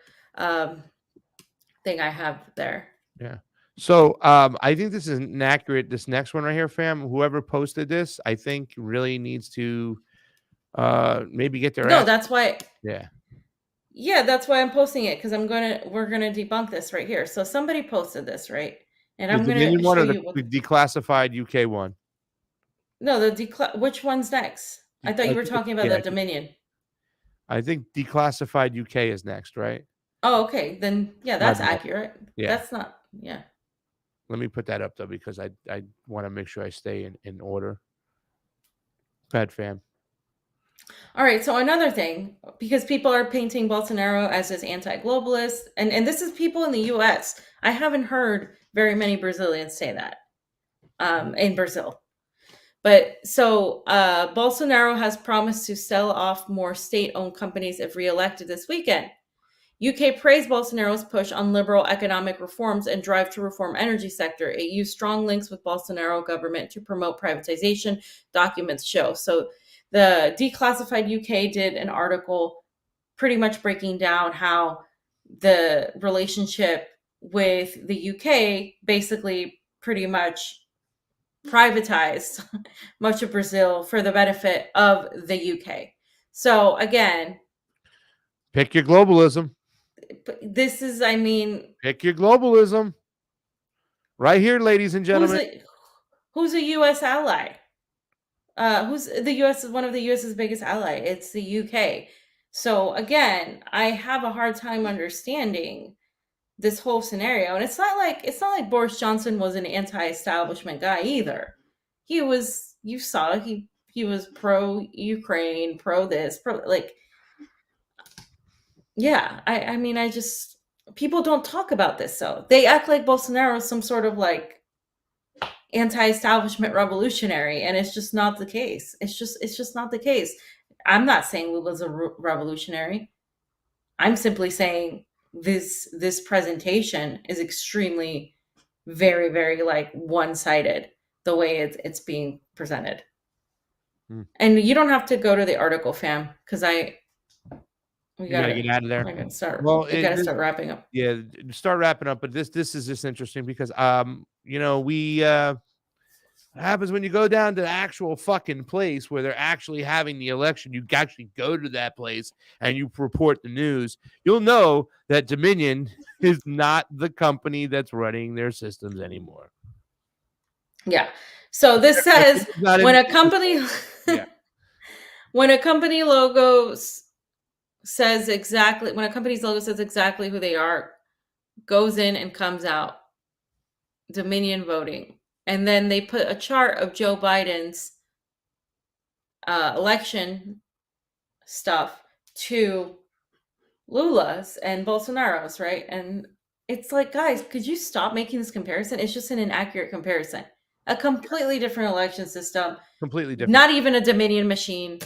thing I have there. Yeah. So I think this is inaccurate. This next one right here, fam, whoever posted this, I think really needs to maybe get their ass. That's why. Yeah, that's why I'm posting it, because we're gonna debunk this right here. So somebody posted this, right? And I'm gonna show you the declassified UK one. No, which one's next? I thought you were talking about the Dominion. I think declassified UK is next, right? Oh, okay. Then that's accurate. Yeah. That's not. Yeah. Let me put that up though, because I want to make sure I stay in order. Go ahead, fam. All right. So another thing, because people are painting Bolsonaro as this anti-globalist, and this is people in the U.S. I haven't heard very many Brazilians say that in Brazil. But so Bolsonaro has promised to sell off more state-owned companies if reelected this weekend. UK praised Bolsonaro's push on liberal economic reforms and drive to reform energy sector. It used strong links with Bolsonaro government to promote privatization, documents show. So the Declassified UK did an article pretty much breaking down how the relationship with the UK basically pretty much privatized much of Brazil for the benefit of the UK. So again, Pick your globalism. this is, I mean, Pick your globalism. Right here, ladies and gentlemen. who's a U.S. ally? Who's the U.S. is one of the U.S.'s biggest ally? It's the U.K. So again, I have a hard time understanding this whole scenario, and it's not like Boris Johnson was an anti-establishment guy either. He was, you saw, he was pro-Ukraine, pro this, pro like, yeah. I mean, I just, people don't talk about this, so they act like Bolsonaro is some sort of like anti-establishment revolutionary, and it's just not the case. It's just not the case. I'm not saying Lula's a revolutionary. I'm simply saying this presentation is extremely, very, very like one-sided the way it's being presented. And you don't have to go to the article, fam, because we gotta get out of there. I gotta start. Well, we gotta start wrapping up. Yeah, start wrapping up. But this is just interesting because we what happens when you go down to the actual fucking place where they're actually having the election. You actually go to that place and you report the news. You'll know that Dominion is not the company that's running their systems anymore. Yeah. So this says when a company when a company logo says exactly who they are, goes in and comes out, Dominion voting. And then they put a chart of Joe Biden's election stuff to Lula's and Bolsonaro's, right? And it's like, guys, could you stop making this comparison? It's just an inaccurate comparison. A completely different election system. Completely different. Not even a Dominion machine.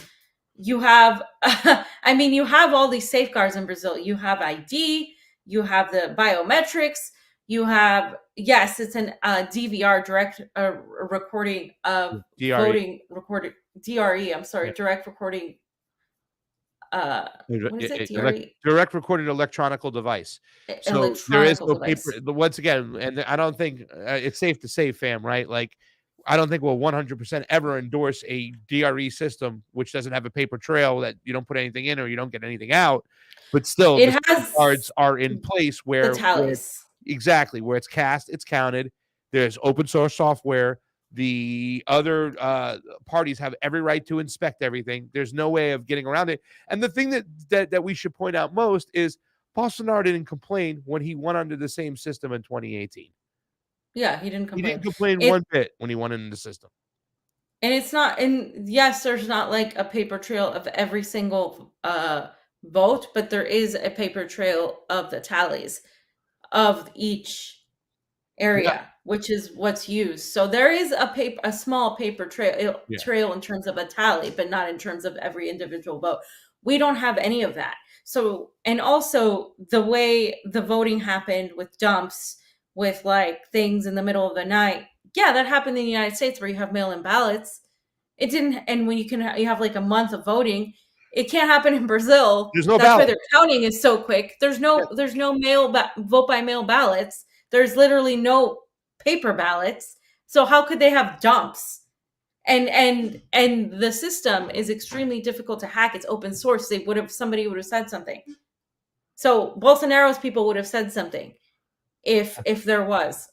You have, I mean, you have all these safeguards in Brazil. You have ID. You have the biometrics. You have, yes, it's an DVR, direct recording of voting recorded, DRE, I'm sorry, direct recording. What is it? DRE? Direct recorded electronical device. So there is no paper. Once again, and I don't think it's safe to say, fam, right? Like, I don't think we'll 100% ever endorse a DRE system which doesn't have a paper trail that you don't put anything in or you don't get anything out. But still, the cards are in place where the tallies. Exactly, where it's cast, it's counted. There's open source software. The other parties have every right to inspect everything. There's no way of getting around it. And the thing that we should point out most is Bolsonaro didn't complain when he won under the same system in 2018. Yeah, he didn't complain. He didn't complain one bit when he won in the system. And it's not, and yes, there's not like a paper trail of every single vote, but there is a paper trail of the tallies of each area, which is what's used. So there is a small paper trail in terms of a tally, but not in terms of every individual vote. We don't have any of that. So, and also the way the voting happened with dumps, with like things in the middle of the night. Yeah, that happened in the United States where you have mail-in ballots. It didn't, and when you have like a month of voting, it can't happen in Brazil. There's no That's ballot. why their counting is so quick. There's no vote by mail ballots. There's literally no paper ballots. So how could they have dumps? And the system is extremely difficult to hack. It's open source. Somebody would have said something. So Bolsonaro's people would have said something if there was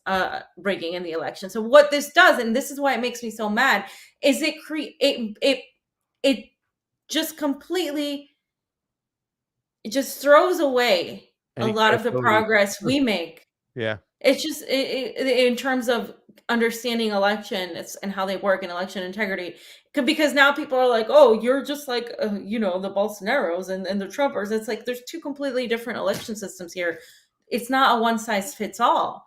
rigging in the election. So what this does, and this is why it makes me so mad, is it just completely, it just throws away a lot of the progress we make. Yeah. It's just in terms of understanding elections and how they work in election integrity, because now people are like, oh, you're just like, the Bolsonaros and the Trumpers. It's like, there's two completely different election systems here. It's not a one size fits all.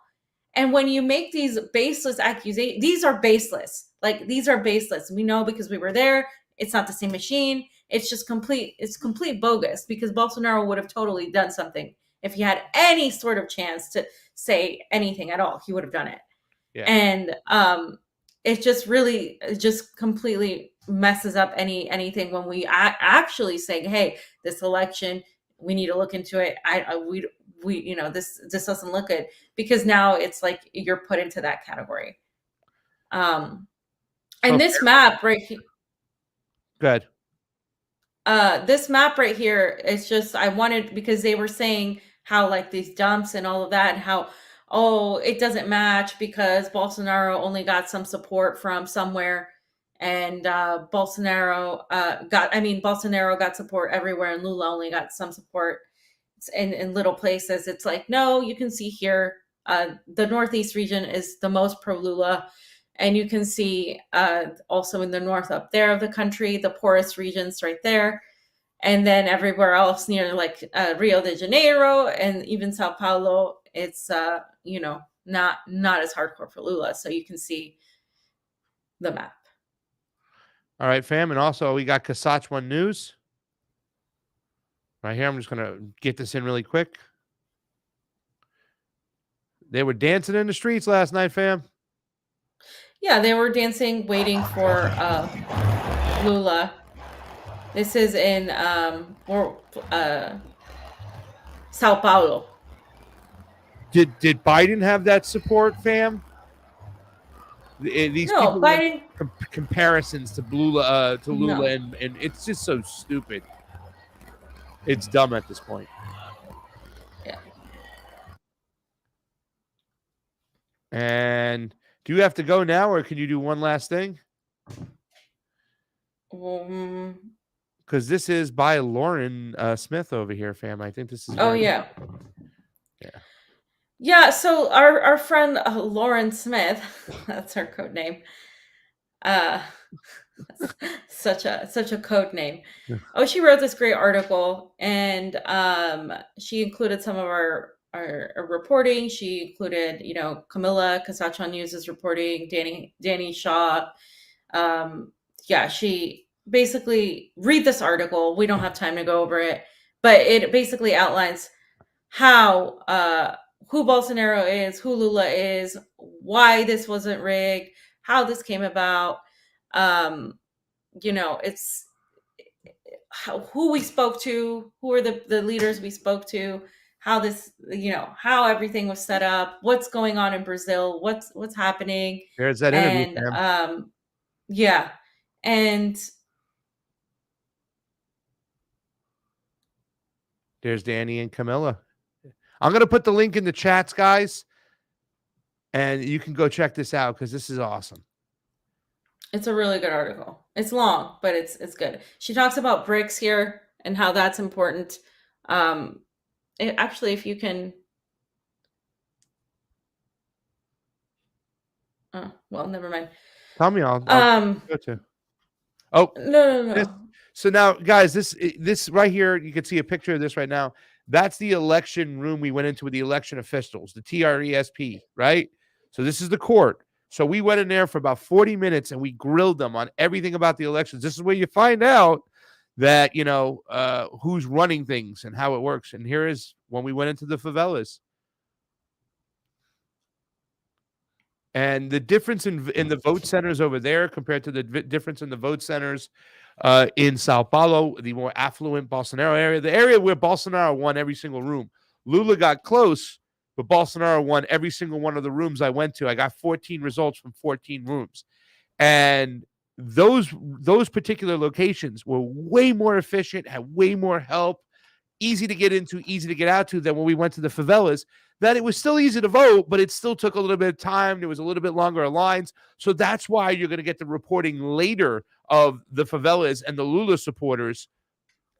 And when you make these baseless accusations, these are baseless. Like, these are baseless. We know because we were there. It's not the same machine. It's just complete bogus, because Bolsonaro would have totally done something If he had any sort of chance to say anything at all, he would have done it. Yeah. And it just completely messes up anything when we actually say, hey, this election, we need to look into it. We this doesn't look good, because now it's like you're put into that category. And this map right here, good. This map right here is just, I wanted, because they were saying how like these dumps and all of that, and how, oh, it doesn't match because Bolsonaro only got some support from somewhere, and Bolsonaro got support everywhere, and Lula only got some support in little places. It's like, no, you can see here, the Northeast region is the most pro Lula. And you can see also in the north up there of the country, the poorest regions right there. And then everywhere else near like Rio de Janeiro and even Sao Paulo, it's, not as hardcore for Lula. So you can see the map. All right, fam. And also we got Kasach One News right here. I'm just going to get this in really quick. They were dancing in the streets last night, fam. Yeah, they were dancing, waiting for Lula. This is in Sao Paulo. Did Biden have that support, fam? These No, people Biden. Comparisons to Lula, No. and it's just so stupid. It's dumb at this point. Yeah. And do you have to go now, or can you do one last thing? Because this is by Lauren Smith over here, fam. I think this is. Oh, yeah. Yeah. Yeah. So our friend Lauren Smith, that's her code name. Such a code name. Oh, she wrote this great article, and she included some of our reporting. She included, Camilla Kasach News's reporting, Danny Shaw. She basically, read this article. We don't have time to go over it, but it basically outlines how who Bolsonaro is, who Lula is, why this wasn't rigged, how this came about. It's who we spoke to, who are the leaders we spoke to, how this, how everything was set up, what's going on in Brazil, what's happening. There's that interview. And yeah. And there's Danny and Camilla. I'm going to put the link in the chats, guys, and you can go check this out because this is awesome. It's a really good article. It's long, but it's good. She talks about Brics here and how that's important. Actually, if you can. Oh, well, never mind. Tell me, I'll go to. Oh no. So now, guys, this right here, you can see a picture of this right now. That's the election room we went into with the election officials, the TRESP, right? So this is the court. So we went in there for about 40 minutes and we grilled them on everything about the elections. This is where you find out that, who's running things and how it works. And here is when we went into the favelas. And the difference in the vote centers over there compared to the difference in the vote centers in Sao Paulo, the more affluent Bolsonaro area, the area where Bolsonaro won every single room. Lula got close, but Bolsonaro won every single one of the rooms I went to. I got 14 results from 14 rooms. And those particular locations were way more efficient, had way more help, easy to get into, easy to get out to than when we went to the favelas. That it was still easy to vote, but it still took a little bit of time. There was a little bit longer lines. So that's why you're going to get the reporting later of the favelas and the Lula supporters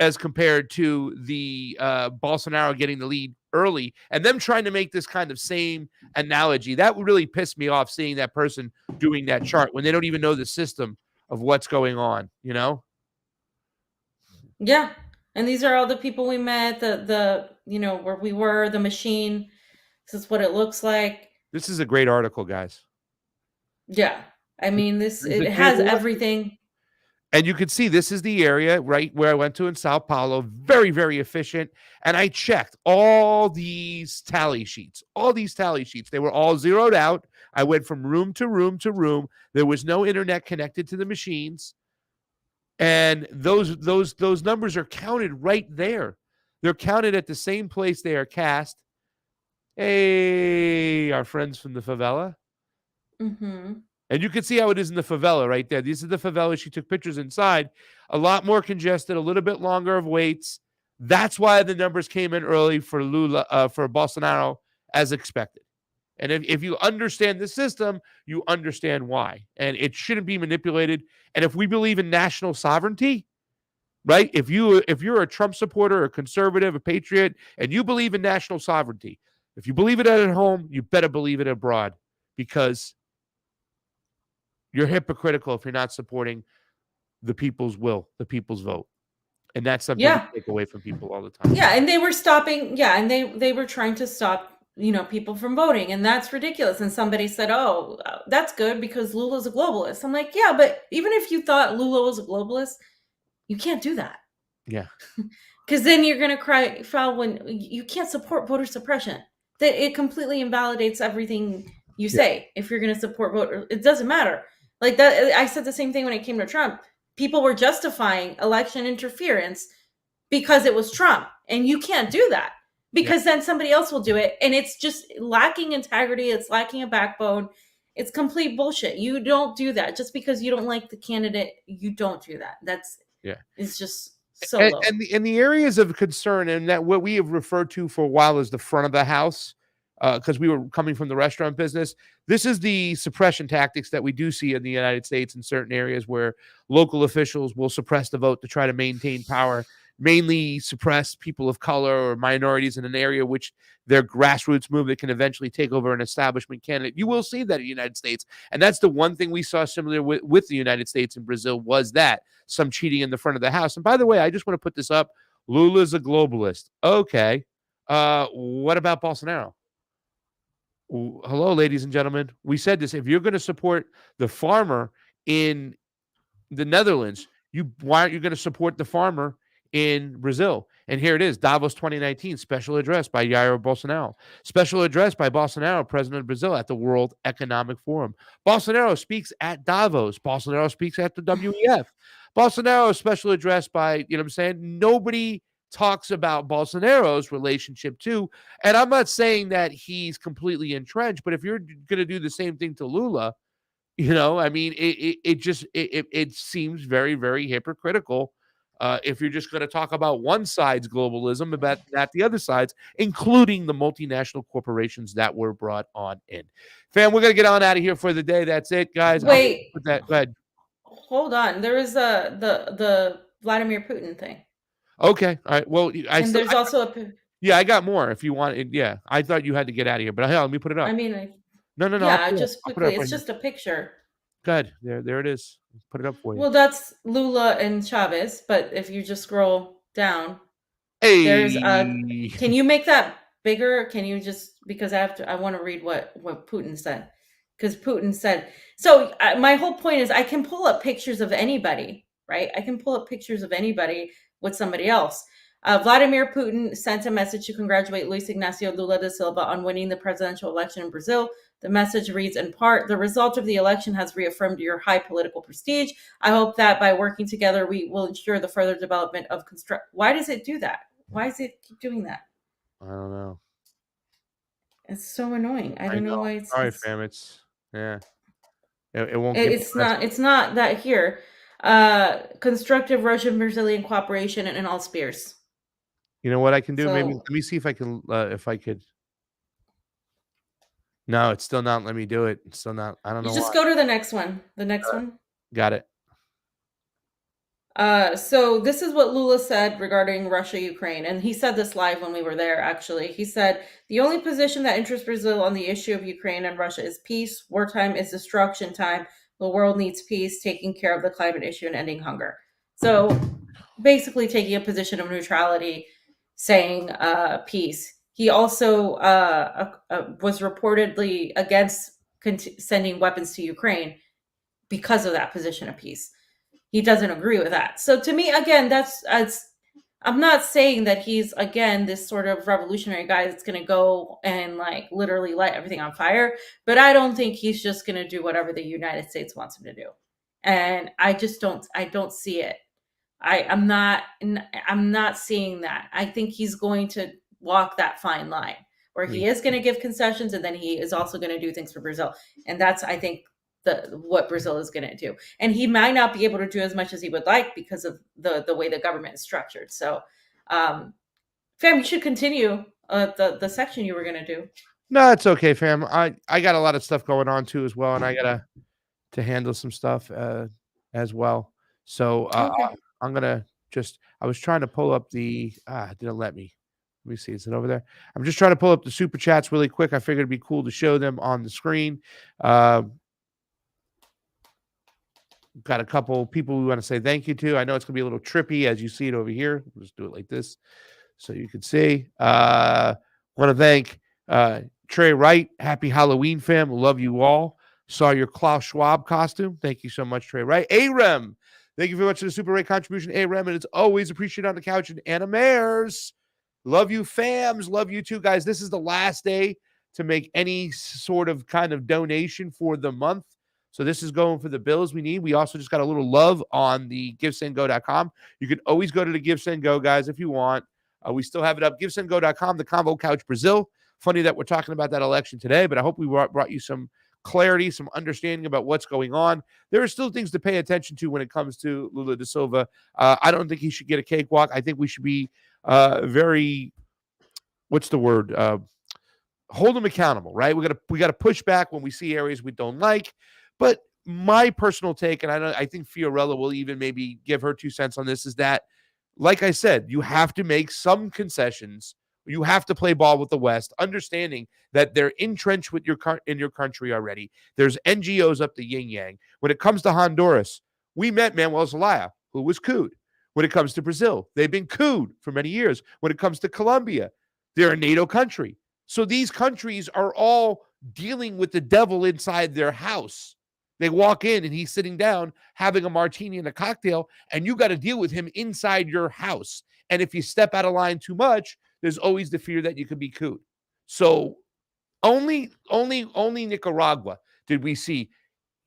as compared to the Bolsonaro getting the lead early and them trying to make this kind of same analogy. That would really piss me off, seeing that person doing that chart when they don't even know the system of what's going on, Yeah. And these are all the people we met, the where we were, the machine. This is what it looks like. This is a great article, guys. Yeah. I mean, it has everything. And you can see this is the area right where I went to in Sao Paulo. Very, very efficient. And I checked all these tally sheets. They were all zeroed out. I went from room to room to room. There was no internet connected to the machines. And those numbers are counted right there. They're counted at the same place they are cast. Hey, our friends from the favela. Mm-hmm. And you can see how it is in the favela right there. These are the favelas. She took pictures inside. A lot more congested, a little bit longer of waits. That's why the numbers came in early for Lula, for Bolsonaro, as expected. And if you understand the system, you understand why. And it shouldn't be manipulated. And if we believe in national sovereignty, right? If you're a Trump supporter, a conservative, a patriot, and you believe in national sovereignty, if you believe it at home, you better believe it abroad, because you're hypocritical if you're not supporting the people's will, the people's vote. And that's something Yeah. we take away from people all the time. Yeah, and they were stopping. Yeah, and they were trying to stop, people from voting, and that's ridiculous. And somebody said, "Oh, that's good because Lula's a globalist." I'm like, yeah, but even if you thought Lula was a globalist, you can't do that. Yeah. Because then you're gonna foul when you can't support voter suppression. That it completely invalidates everything you say. If you're gonna support voter, it doesn't matter. Like that, I said the same thing when it came to Trump. People were justifying election interference because it was Trump, and you can't do that because then somebody else will do it, and it's just lacking integrity. It's lacking a backbone. It's complete bullshit. You don't do that just because you don't like the candidate. You don't do that. It's just so low. And the areas of concern, and that what we have referred to for a while as the front of the house, because we were coming from the restaurant business. This is the suppression tactics that we do see in the United States in certain areas where local officials will suppress the vote to try to maintain power, mainly suppress people of color or minorities in an area which their grassroots movement can eventually take over an establishment candidate. You will see that in the United States. And that's the one thing we saw similar with the United States and Brazil, was that some cheating in the front of the house. And by the way, I just want to put this up. Lula's a globalist. Okay. What about Bolsonaro? Hello, ladies and gentlemen. We said this. If you're going to support the farmer in the Netherlands, why aren't you going to support the farmer in Brazil? And here it is, Davos 2019, special address by Jair Bolsonaro. Special address by Bolsonaro, president of Brazil, at the World Economic Forum. Bolsonaro speaks at Davos. Bolsonaro speaks at the WEF. Bolsonaro, special address by, you know what I'm saying? Nobody talks about Bolsonaro's relationship too. And I'm not saying that he's completely entrenched, but if you're going to do the same thing to Lula, I mean, it seems very, very hypocritical if you're just going to talk about one side's globalism, about not the other side's, including the multinational corporations that were brought on in. Fam, we're going to get on out of here for the day. That's it, guys. Wait, Go ahead. Hold on. There is the Vladimir Putin thing. Okay. All right. Well, there's also a. Yeah, I got more if you want it. Yeah, I thought you had to get out of here, but hell, let me put it up. I mean, no. Yeah, just quickly. It's just a picture. Good. There it is. Put it up for you. Well, that's Lula and Chavez, but if you just scroll down, there's can you make that bigger? Can you just, because I want to read what Putin said, because Putin said, so my whole point is I can pull up pictures of anybody, right? I can pull up pictures of anybody with somebody else. Vladimir Putin sent a message to congratulate Luis Ignacio Lula da Silva on winning the presidential election in Brazil. The message reads, in part, the result of the election has reaffirmed your high political prestige. I hope that by working together, we will ensure the further development of Why does it do that? Why does it keep doing that? I don't know. It's so annoying. I don't know why it's. All right, fam. Yeah. It won't. It's not that here. Constructive Russian-Brazilian cooperation in all spheres. You know what I can do? Maybe let me see if I can. If I could. No, it's still not. Let me do it. It's still not. I don't know. Just go to the next one. The next one. Got it. So this is what Lula said regarding Russia, Ukraine. And he said this live when we were there, actually. He said, the only position that interests Brazil on the issue of Ukraine and Russia is peace. Wartime is destruction time. The world needs peace, taking care of the climate issue and ending hunger. So basically taking a position of neutrality, saying peace. He also was reportedly against sending weapons to Ukraine because of that position of peace. he doesn't agree with that. So to me, again, that's as I'm not saying that he's again this sort of revolutionary guy that's going to go and like literally light everything on fire, but I don't think he's just going to do whatever the United States wants him to do. And I just don't see it. I'm not seeing that. I think he's going to walk that fine line where he is going to give concessions and then he is also going to do things for Brazil. And that's, I think, what Brazil is going to do. And he might not be able to do as much as he would like because of the way the government is structured. So, fam, you should continue the section you were going to do. No, it's okay, fam. I got a lot of stuff going on too as well, and I gotta to handle some stuff as well. So Okay. I'm gonna I was trying to pull up the it didn't let me. Let me see. Is it over there? I'm just trying to pull up the super chats really quick. I figured it'd be cool to show them on the screen. Got a couple people we want to say thank you to. I know it's gonna be a little trippy as you see it over here. We'll just do it like this so you can see. Want to thank Trey Wright. Happy Halloween, fam. Love you all. Saw your Klaus Schwab costume. Thank you so much, Trey Wright. Arem. Thank you very much for the super rate contribution, Arem. And it's always appreciated on the couch. And Anna Mayers. Love you, fams. Love you too, guys. This is the last day to make any sort of kind of donation for the month. So this is going for the bills we need. We also just got a little love on the GiveSendGo.com. You can always go to the GiveSendGo, guys, if you want. We still have it up. GiveSendGo.com, the Convo Couch Brazil. Funny that we're talking about that election today, but I hope we brought you some clarity, some understanding about what's going on. There are still things to pay attention to when it comes to Lula da Silva. I don't think he should get a cakewalk. I think we should be very, what's the word? Hold him accountable, right? We got to push back when we see areas we don't like. But my personal take, and I think Fiorella will even maybe give her 2 cents on this, is that, like I said, you have to make some concessions. You have to play ball with the West, understanding that they're entrenched with in your country already. There's NGOs up the yin-yang. When it comes to Honduras, we met Manuel Zelaya, who was cooed. When it comes to Brazil, they've been cooed for many years. When it comes to Colombia, they're a NATO country. So these countries are all dealing with the devil inside their house. They walk in and he's sitting down having a martini and a cocktail, and you got to deal with him inside your house. And if you step out of line too much, there's always the fear that you could be cooed. So only Nicaragua did we see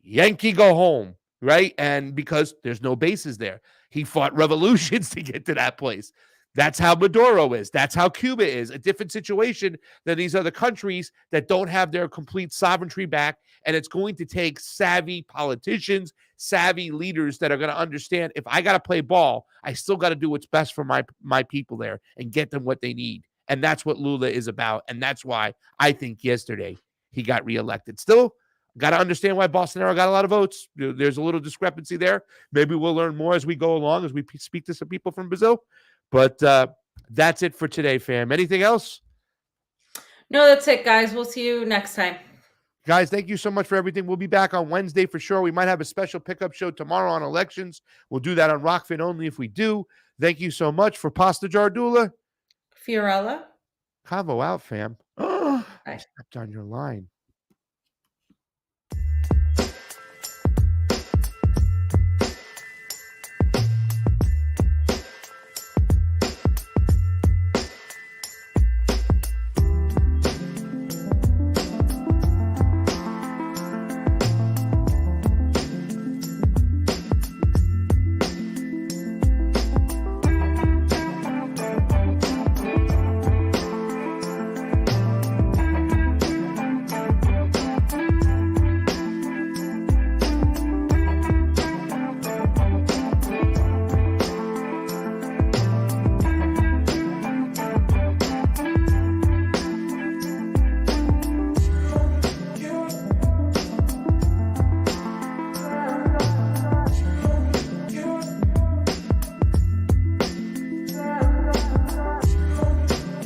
Yankee go home, right? And because there's no bases there, he fought revolutions to get to that place. That's how Maduro is. That's how Cuba is. A different situation than these other countries that don't have their complete sovereignty back. And it's going to take savvy politicians, savvy leaders that are going to understand, if I got to play ball, I still got to do what's best for my people there and get them what they need. And that's what Lula is about. And that's why I think yesterday he got reelected. Still, got to understand why Bolsonaro got a lot of votes. There's a little discrepancy there. Maybe we'll learn more as we go along, as we speak to some people from Brazil. But that's it for today, fam. Anything else? No, that's it, guys. We'll see you next time. Guys, thank you so much for everything. We'll be back on Wednesday for sure. We might have a special pickup show tomorrow on elections. We'll do that on Rockfin only if we do. Thank you so much for Pasta Jardula. Fiorella. Convo out, fam. I Bye. stepped on your line.